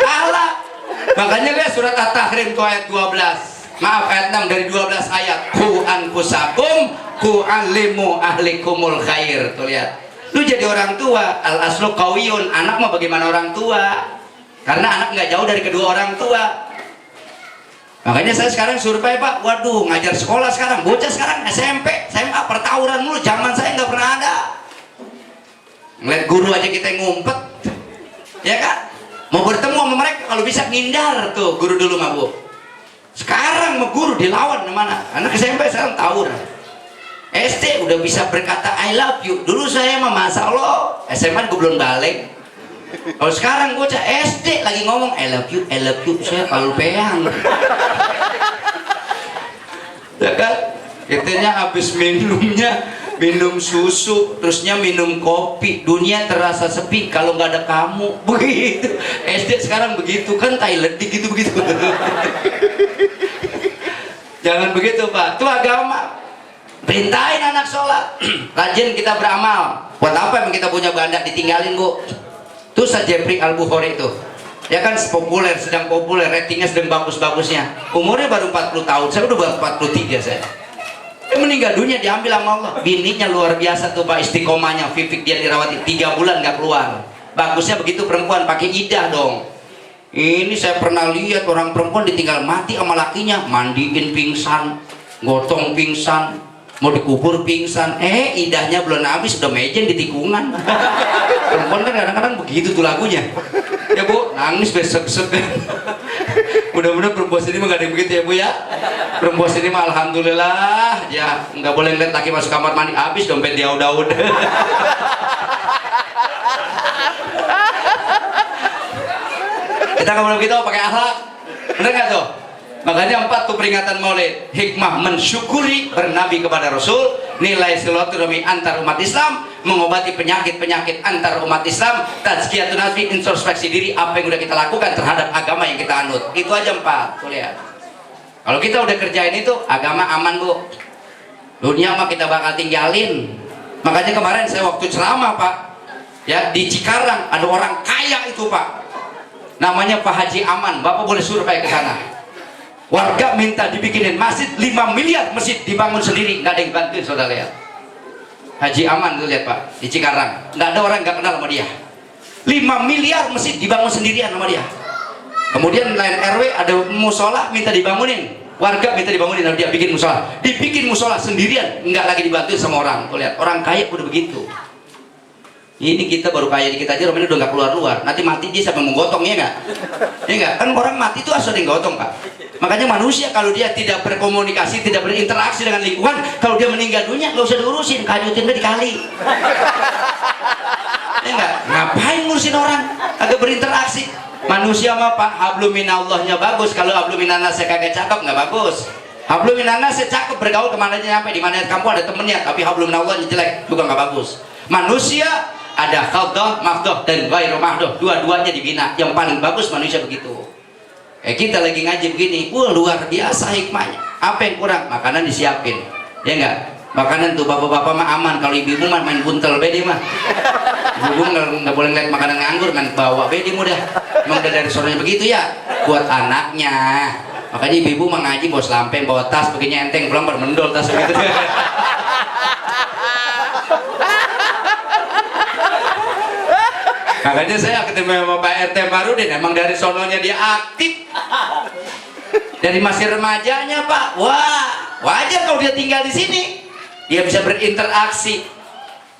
Kalah. Makanya lihat surat At-Tahrim tuh ayat 12. Maaf ayat 6 dari 12 ayat. Ku anfusakum ku alimu ahlikumul khair. Tuh lihat. Lu jadi orang tua, al aslu qawiyun. Anak mah bagaimana orang tua? Karena anak nggak jauh dari kedua orang tua. Makanya saya sekarang survei Pak. Waduh, ngajar sekolah sekarang. Bocah sekarang SMP, SMA pertawuran mulu. Zaman saya nggak pernah ada. Ngeliat guru aja kita ngumpet. Ya kan? Mau bertemu sama mereka kalau bisa ngindar tuh guru dulu mah Bu. Sekarang mau guru dilawan mana? Anak SMP sekarang tawuran. SD udah bisa berkata I love you. Dulu saya mah Masya Allah SMA gue belum balik. Kalau sekarang bocah SD lagi ngomong I love you, saya kalau peang. Ya kan? Kitanya habis minum susu, terusnya minum kopi, dunia terasa sepi kalau nggak ada kamu. Begitu. SD sekarang begitu kan, Thailand gitu begitu. Jangan begitu Pak, itu agama. Perintahin anak sholat, rajin kita beramal. Buat apa emang kita punya banda ditinggalin Bu? Tuh Ustaz Jeffrey Al-Bukhari itu, ya kan populer, sedang populer, ratingnya sedang bagus-bagusnya. Umurnya baru 40 tahun, saya udah baru 43 saya. Dia meninggal dunia diambil sama Allah. Bininya luar biasa tuh Pak, istiqomahnya, Vivik dia dirawati 3 bulan nggak keluar. Bagusnya begitu perempuan pakai idah dong. Ini saya pernah lihat orang perempuan ditinggal mati sama lakinya, mandiin pingsan, gotong pingsan, mau dikubur pingsan, idahnya belum habis sudah mejen di tikungan. Perempuan kan kadang-kadang begitu tuh lagunya ya Bu, nangis besek-besek. Mudah-mudahan perempuan sini mah gak ada yang begitu ya Bu ya. Perempuan sini mah alhamdulillah ya, nggak boleh ngeliat laki masuk kamar mandi habis dompet dia daud. Kita nggak boleh begitu, pakai akhlak, bener nggak tuh? Makanya 4 tuh peringatan Maulid, hikmah mensyukuri, bernabi kepada Rasul, nilai silaturahmi antar umat Islam, mengobati penyakit-penyakit antar umat Islam, tazkiyatun nafsi, introspeksi diri apa yang udah kita lakukan terhadap agama yang kita anut. Itu aja 4. Tuh lihat. Kalau kita udah kerjain itu, agama aman Bu. Dunia mah kita bakal tinggalin. Makanya kemarin saya waktu ceramah Pak, ya di Cikarang ada orang kaya itu Pak, namanya Pak Haji Aman. Bapak boleh survei ke sana. Warga minta dibikinin masjid 5 miliar, masjid dibangun sendiri, nggak ada yang bantuin. Saudara lihat Haji Aman tuh, lihat Pak, di Cikarang nggak ada orang nggak kenal sama dia. 5 miliar masjid dibangun sendirian sama dia. Kemudian lain RW ada musola minta dibangunin, warga minta dibangunin, lalu dia bikin musola, dibikin musola sendirian, nggak lagi dibantuin sama orang. Tuh lihat, orang kaya udah begitu. Ini kita baru kaya dikit aja, Romain udah nggak keluar-luar. Nanti mati dia sampai menggotong, ya nggak? Ya nggak? Kan orang mati itu asal yang gotong Pak. Makanya manusia kalau dia tidak berkomunikasi, tidak berinteraksi dengan lingkungan, kalau dia meninggal dunia nggak usah diurusin, kanyutin dia dikali. Ya nggak? Ngapain ngurusin orang? Agak berinteraksi. Manusia mah Pak, hablum minallahnya bagus, kalau hablum minannasnya kagak cakep nggak bagus. Hablum minannasnya cakep, bergaul kemana aja nyampe, di mana kampung ada temennya, tapi hablum minallahnya jelek juga nggak bagus. Manusia ada khawdah, mafdah, dan ghairu mahdoh, dua-duanya dibina. Yang paling bagus manusia begitu. Kita lagi ngaji begini, wah luar biasa hikmahnya. Apa yang kurang? Makanan disiapin, ya enggak? Makanan tuh bapak-bapak mah aman, kalau ibu-ibu mah main buntel bedi mah. Ibu nggak boleh ngeliat makanan nganggur, main bawa bedi mudah. Emang udah dari sononya begitu ya, buat anaknya. Makanya ibu-ibu mah ngaji bawa selampeng, bawa tas, begini enteng, pulang bermendol tas begitu. Makanya saya ketemu sama Pak RT Marudin, emang dari sononya dia aktif. Dari masih remajanya Pak, wah wajar kalau dia tinggal di sini. Dia bisa berinteraksi,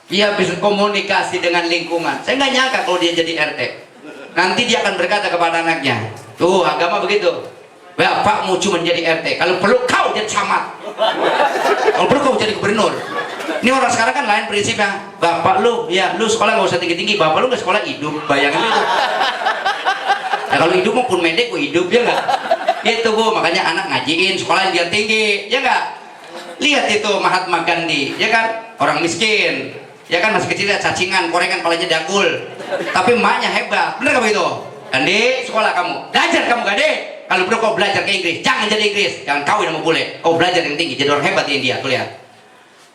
dia bisa komunikasi dengan lingkungan. Saya nggak nyangka kalau dia jadi RT. Nanti dia akan berkata kepada anaknya, tuh agama begitu. Bapakmu cuma jadi RT, kalau perlu kau jadi camat, kalau perlu kau jadi gubernur. Ini orang sekarang kan lain prinsipnya. Bapak lu, ya lu sekolah nggak usah tinggi-tinggi, bapak lu nggak sekolah hidup, bayangin itu. Nah, kalau hidup maupun pendek gua hidup, ya nggak? Itu Bu, makanya anak ngajiin, sekolah biar tinggi, ya nggak? Lihat itu Mahatma Gandhi, ya kan? Orang miskin, ya kan, masih kecil, cacingan, korengan, palanya dagul, tapi emaknya hebat, bener nggak begitu? Gandhi, sekolah kamu, belajar kamu Gandhi. Kalau perlu kau belajar ke Inggris, jangan jadi Inggris, jangan kawin sama bule, kau belajar yang tinggi, jadi orang hebat di India. Tuh lihat,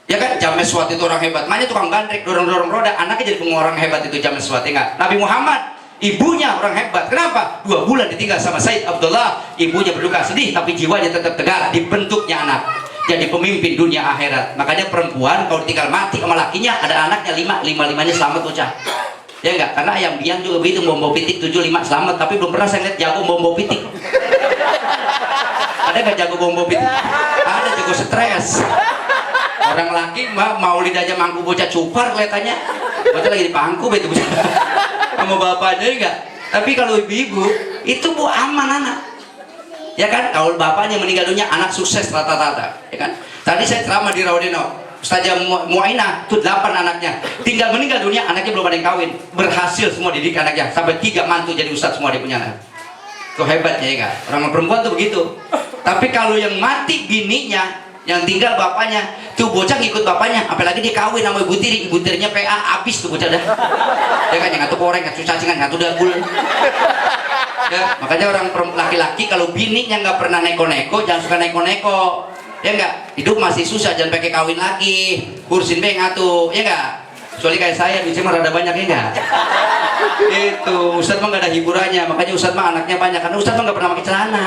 ya kan, James Watt itu orang hebat, makanya tukang gandrek, dorong-dorong roda, anaknya jadi orang hebat itu James Watt, ya nggak? Nabi Muhammad, ibunya orang hebat, kenapa? 2 bulan ditinggal sama Said Abdullah, ibunya berduka sedih, tapi jiwanya tetap tegar, dibentuknya anak, jadi pemimpin dunia akhirat. Makanya perempuan kalau tinggal mati sama lakinya, ada anaknya 5-5-5-nya selamat ucap. Ya enggak, karena ayam biang juga begitu, bom pitik 7-5 selamat, tapi belum pernah saya lihat jago bom pitik. Ada nggak jago bom pitik? Ada, jago stres. Orang laki maulid aja mangku bocah cupar kelihatannya, bocah lagi di pangku begitu sama bapaknya, enggak. Tapi kalau ibu-ibu itu Bu aman anak, ya kan. Kalau bapaknya meninggal dunia, anak sukses rata-rata, ya kan. Tadi saya ceramah di Rawadeno, Ustazah Muainah itu 8 anaknya, tinggal meninggal dunia, anaknya belum ada yang kawin, berhasil semua didik anaknya, sampai 3 mantu jadi ustadz semua dia punya anak. Itu hebatnya, ya kan. Orang perempuan tuh begitu. Tapi kalau yang mati bininya, yang tinggal bapaknya, tuh bocah ngikut bapaknya, apalagi dia kawin sama ibu tirinya PA, habis tuh bocah dah. Ya kan, yang satu koreng, satu cacingan, satu dagul. Ya, makanya orang laki-laki kalau bininya nggak pernah neko-neko, jangan suka neko-neko. Ya enggak, hidup masih susah, jangan pakai kawin lagi, kursin be ngatu, ya enggak. Kecuali kayak saya, duitnya mah rada banyak, ya enggak. Itu Ustadz mah nggak ada hiburannya, makanya Ustadz mah anaknya banyak, karena Ustadz mah nggak pernah pakai celana.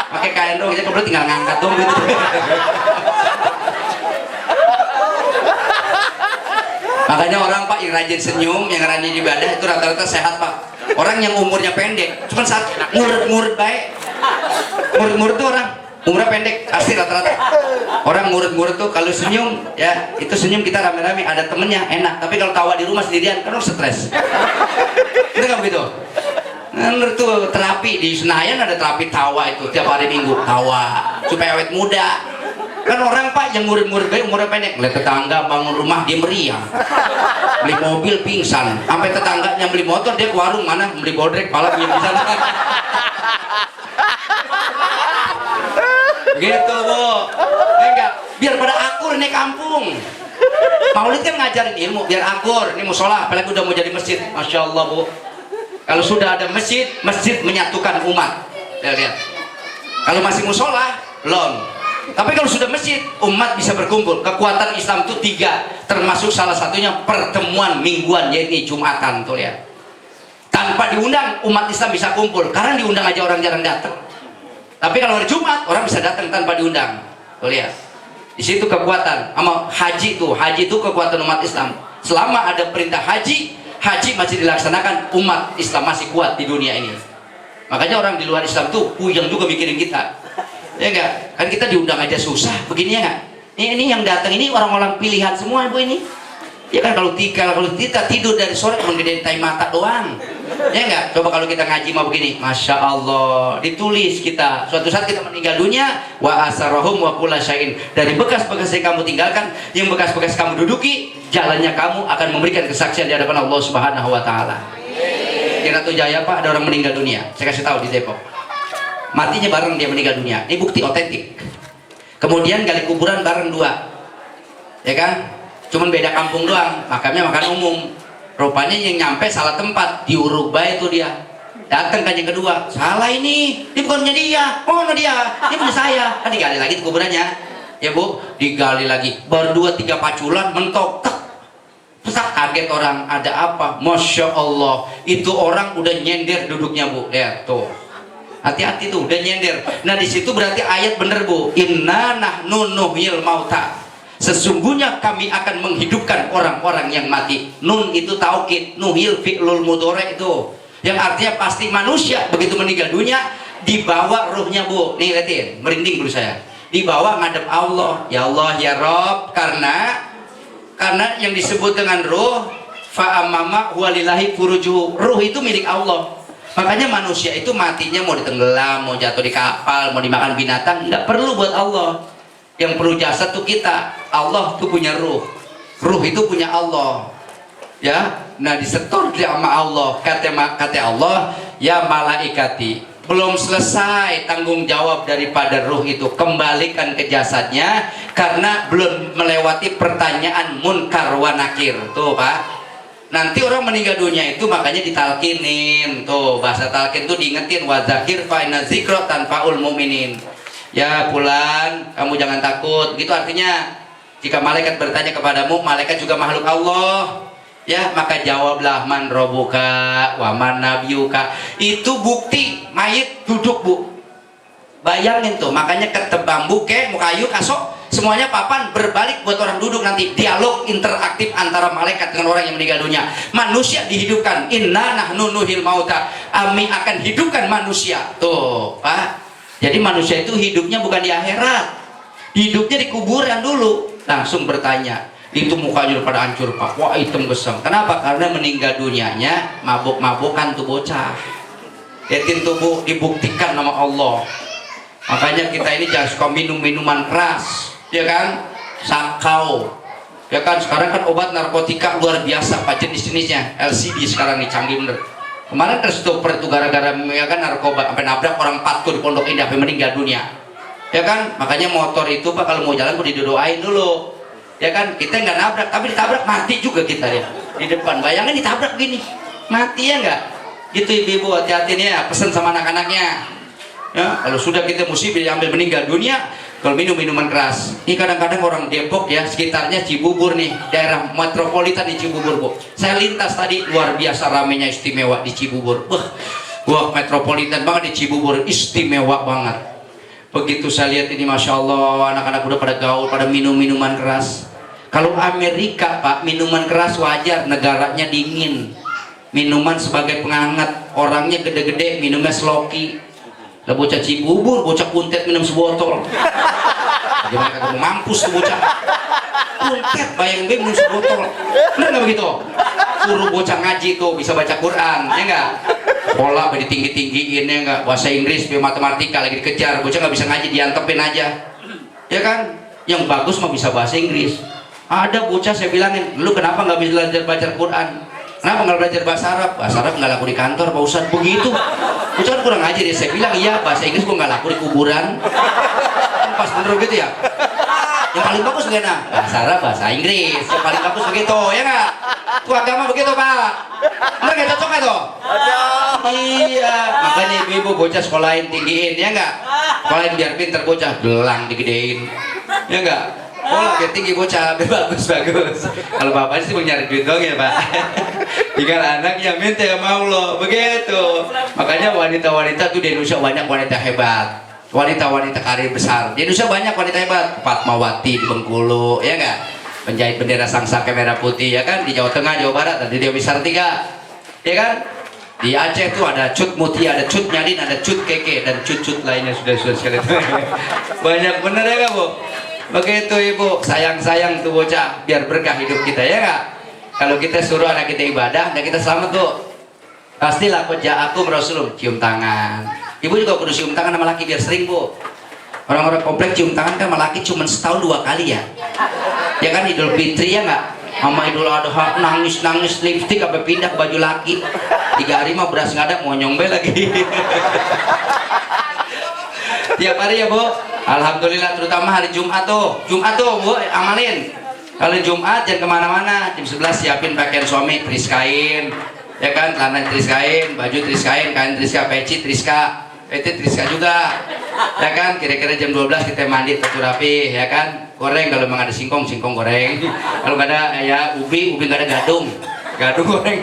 Pakai kain dong, kita kebetulan tinggal ngangkat dong gitu. Makanya orang Pak yang rajin senyum, yang rajin ibadah itu rata-rata sehat Pak. Orang yang umurnya pendek, cuma saat ngurut-ngurut baik, ngurut-ngurut tuh orang umurnya pendek, pasti rata-rata. Orang ngurut-ngurut tuh kalau senyum, ya itu senyum kita rame-rame, ada temennya enak. Tapi kalau tawa di rumah sendirian, kan stres. Kita nggak begitu. Nah, itu terapi di Senayan ada terapi tawa itu tiap hari Minggu, tawa supaya awet muda. Kan orang Pak yang murid-murid baik umurnya pendek, lihat tetangga bangun rumah dia meriang, beli mobil pingsan, sampai tetangganya beli motor dia ke warung mana beli bodrek, pala punya di sana. Gitu Bu, enggak, biar pada akur nih kampung. Maulid kan ngajarin ilmu biar akur. Ini musola, apalagi udah mau jadi masjid, masya Allah Bu. Kalau sudah ada masjid, masjid menyatukan umat. Lihat. Kalau masih musola, lon. Tapi kalau sudah masjid, umat bisa berkumpul. Kekuatan Islam itu 3, termasuk salah satunya pertemuan mingguan, yaitu Jumatan tuh ya. Tanpa diundang, umat Islam bisa kumpul. Karena diundang aja orang jarang datang. Tapi kalau hari Jumat, orang bisa datang tanpa diundang. Tuh lihat. Di situ kekuatan. Sama haji itu kekuatan umat Islam. Selama ada perintah haji, haji masih dilaksanakan, umat Islam masih kuat di dunia ini. Makanya orang di luar Islam tuh puyeng juga mikirin kita. Ya enggak, kan kita diundang aja susah begini ya enggak. Ini yang datang ini orang-orang pilihan semua Bu ini. Ya kan kalau kita tidur dari sore cuma gedein tai mata doang. Ya enggak, coba kalau kita ngaji mah begini, masya Allah, ditulis kita suatu saat kita meninggal dunia, wa asarahum wa kulla syai'in, dari bekas-bekas yang kamu tinggalkan, yang bekas-bekas kamu duduki, jalannya kamu akan memberikan kesaksian di hadapan Allah Subhanahu wa taala. Di Ratu Jaya Pak ada orang meninggal dunia, saya kasih tahu di Depok. Matinya bareng dia meninggal dunia, ini bukti otentik. Kemudian gali kuburan bareng 2, ya kan, cuman beda kampung doang, makamnya makam umum. Rupanya yang nyampe salah tempat, di Uruguay itu dia. Datang kan yang kedua, salah ini bukannya dia, mana dia, ini punya saya. Kan digali lagi di kuburannya, ya Bu, digali lagi, baru 2-3 paculan mentok, tek. Pesak kaget orang, ada apa? Masya Allah, itu orang udah nyender duduknya Bu, lihat tuh. Hati-hati tuh, udah nyender. Nah di situ berarti ayat bener Bu, inna nahnu nuhyil mauta, sesungguhnya kami akan menghidupkan orang-orang yang mati. Nun itu taukid, nuhil fi'lul mudhari itu, yang artinya pasti manusia begitu meninggal dunia dibawa ruhnya Bu. Nih lihatin, merinding dulu saya, dibawa ngadep Allah, ya Allah ya Rob, karena yang disebut dengan ruh fa'amama huwalillahi furujuhu, ruh itu milik Allah. Makanya manusia itu matinya mau ditenggelam, mau jatuh di kapal, mau dimakan binatang, nggak perlu buat Allah. Yang perlu jasad tuh kita. Allah tuh punya ruh, ruh itu punya Allah, ya. Nah disetor sama Allah, kata Allah, ya malaikati, belum selesai tanggung jawab daripada ruh itu, kembalikan ke jasadnya, karena belum melewati pertanyaan munkar wa nakir. Tuh Pak, nanti orang meninggal dunia itu makanya ditalkinin tuh, bahasa talkin tuh diingetin, wa zakir fa inna zikra tanfaul mu'minin. Ya Fulan, kamu jangan takut, gitu artinya. Jika malaikat bertanya kepadamu, malaikat juga makhluk Allah, ya, maka jawablah man robuka wa man nabiyuka. Itu bukti mayit duduk Bu, bayangin tuh. Makanya ketebang buke mukayu kasok semuanya papan berbalik buat orang duduk, nanti dialog interaktif antara malaikat dengan orang yang meninggal dunia. Manusia dihidupkan, inna nahnu nuhil mauta, kami akan hidupkan manusia. Tuh Pak, jadi manusia itu hidupnya bukan di akhirat, hidupnya di kuburan dulu. Langsung bertanya, itu mukanya udah pada hancur Pak, wah hitam gesam. Kenapa? Karena meninggal dunianya mabuk-mabukan tuh bocah. Yakin tuh Bu, dibuktikan nama Allah. Makanya kita ini jangan suka minum minuman keras, ya kan, sakau, ya kan. Sekarang kan obat narkotika luar biasa Pak, jenis-jenisnya LCD sekarang nih, canggih bener. Kemarin terstopper itu gara-gara ya kan narkoba, sampai nabrak orang 4 tuh di Pondok Indah, sampai meninggal dunia, ya kan. Makanya motor itu Pak kalau mau jalan mau didoain dulu, ya kan. Kita nggak nabrak, tapi ditabrak mati juga kita ya di depan. Bayangin ditabrak gini, mati ya nggak. Gitu ibu-ibu, hati-hati nih ya, pesan sama anak-anaknya. Ya, kalau sudah kita mesti diambil meninggal dunia kalau minum minuman keras. Ini kadang-kadang orang Depok ya, sekitarnya Cibubur nih, daerah metropolitan di Cibubur, Bu. Saya lintas tadi, luar biasa ramenya, istimewa di Cibubur. Wah, metropolitan banget di Cibubur, istimewa banget. Begitu saya lihat ini, masya Allah, anak-anak udah pada gaul, pada minum minuman keras. Kalau Amerika, Pak, minuman keras wajar, negaranya dingin. Minuman sebagai penghangat, orangnya gede-gede, minumnya sloki. Lah bocah Cibubur, bocah kuntet minum sebotol. Gimana kagak mau mampus tuh bocah. Kuntet bayang minum sebotol. Bener nggak begitu? Suruh bocah ngaji tuh bisa baca Quran, ya nggak? Pola ditinggi-tinggiin, ya nggak? Bahasa Inggris, matematika lagi dikejar, bocah nggak bisa ngaji, diantepin aja. Ya kan? Yang bagus mah bisa bahasa Inggris. Ada bocah saya bilangin, lu kenapa nggak bisa belajar baca Quran? Kenapa nggak belajar bahasa Arab? Bahasa Arab nggak laku di kantor, Pak Ustadz. Begitu. Bocah kan kurang aja deh. Saya bilang iya, bahasa Inggris gua nggak laku di kuburan. Pas bener gitu ya. Yang paling bagus gimana? Bahasa Arab, bahasa Inggris. Yang paling bagus begitu, ya nggak? Itu agama begitu, Pak. Bener nggak, cocok nggak tuh? Iya. Makanya ibu-ibu bocah sekolahin, tinggiin, ya nggak? Sekolahin biar pinter, bocah gelang digedein, ya nggak? Pola biar tinggi bocah, biar bagus. Kalau bapak sih mau nyari duit dong ya, Pak. Tinggal anaknya minta ya mau lo, begitu. Makanya wanita-wanita tuh di Indonesia banyak wanita hebat, wanita-wanita karir besar. Di Indonesia banyak wanita hebat. Fatmawati di Bengkulu, ya nggak? Penjahit bendera Sangsaka merah putih, ya kan? Di Jawa Tengah, Jawa Barat, ada Dewi Sartika, ya kan? Di Aceh tuh ada Cut Mutia, ada Cut Nyadin, ada Cut Keke, dan cut-cut lainnya sudah sekali. Banyak bener ya nggak, Bu? Begitu ibu, sayang-sayang tuh bocah, biar berkah hidup kita, ya nggak? Kalau kita suruh anak kita ibadah, dan kita selamat tuh, pastilah aku Rasulullah cium tangan. Ibu juga kudu cium tangan sama laki biar sering, Bu. Orang-orang komplek cium tangan kan sama laki cuma setahun 2 kali ya. Ya kan Idul Fitri, ya nggak? Sama Idul Adha nangis lipstik sampai pindah ke baju laki. 3 hari mah beras nggak ada, mau nyombel lagi. Tiap hari ya, Bu. Alhamdulillah, terutama hari Jumat tuh Bu, amalin. Kalau Jumat jangan kemana-mana, jam 11 siapin pakaian suami, tris kain, ya kan, celana tris kain, baju tris kain, kain triska, peci triska, itu triska juga, ya kan. Kira-kira jam 12 kita mandi tentu rapi, ya kan. Goreng kalau memang ada singkong goreng. Kalau nggak ada ya ubi nggak ada gadung goreng.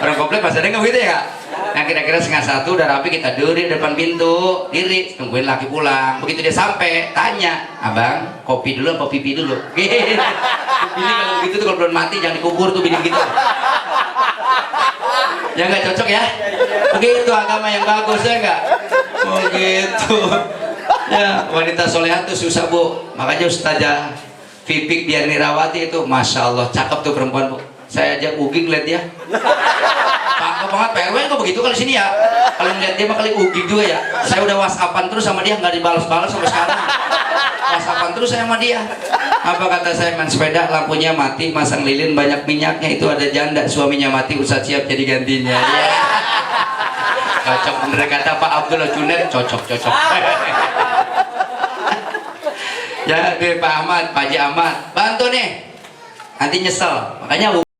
Orang komplek masih ada nggak begitu ya, Kak? Nah kira-kira 12:30 udah rapi, kita diri depan pintu, diri tungguin laki pulang. Begitu dia sampai, tanya, abang kopi dulu apa pipi dulu? Bini kalau begitu tuh, kalau belum mati jangan dikubur tuh bini gitu. Ya nggak cocok ya? Begitu agama yang bagus, ya nggak? Begitu. Ya wanita soleha tuh susah, Bu. Makanya Ustazah Vipik Dianirawati itu masya Allah cakep tuh perempuan, Bu. Saya ajak Ugi ngeliat dia. Cakep banget, PRW kok begitu kali sini ya. Kalau ngeliat dia mah kali Ugi juga ya. Saya udah whatsappan terus sama dia, nggak dibalas-balas sampai sekarang. Whatsappan terus saya sama dia. Apa kata saya, main sepeda lampunya mati, masang lilin banyak minyaknya, itu ada janda suaminya mati, Ustadz siap jadi gantinya. Ya. Cocok bener kata Pak Abdullah Junaid, cocok. Ya, Pak Ahmad, Pak Haji Ahmad, bantu nih. Nanti nyesel. Makanya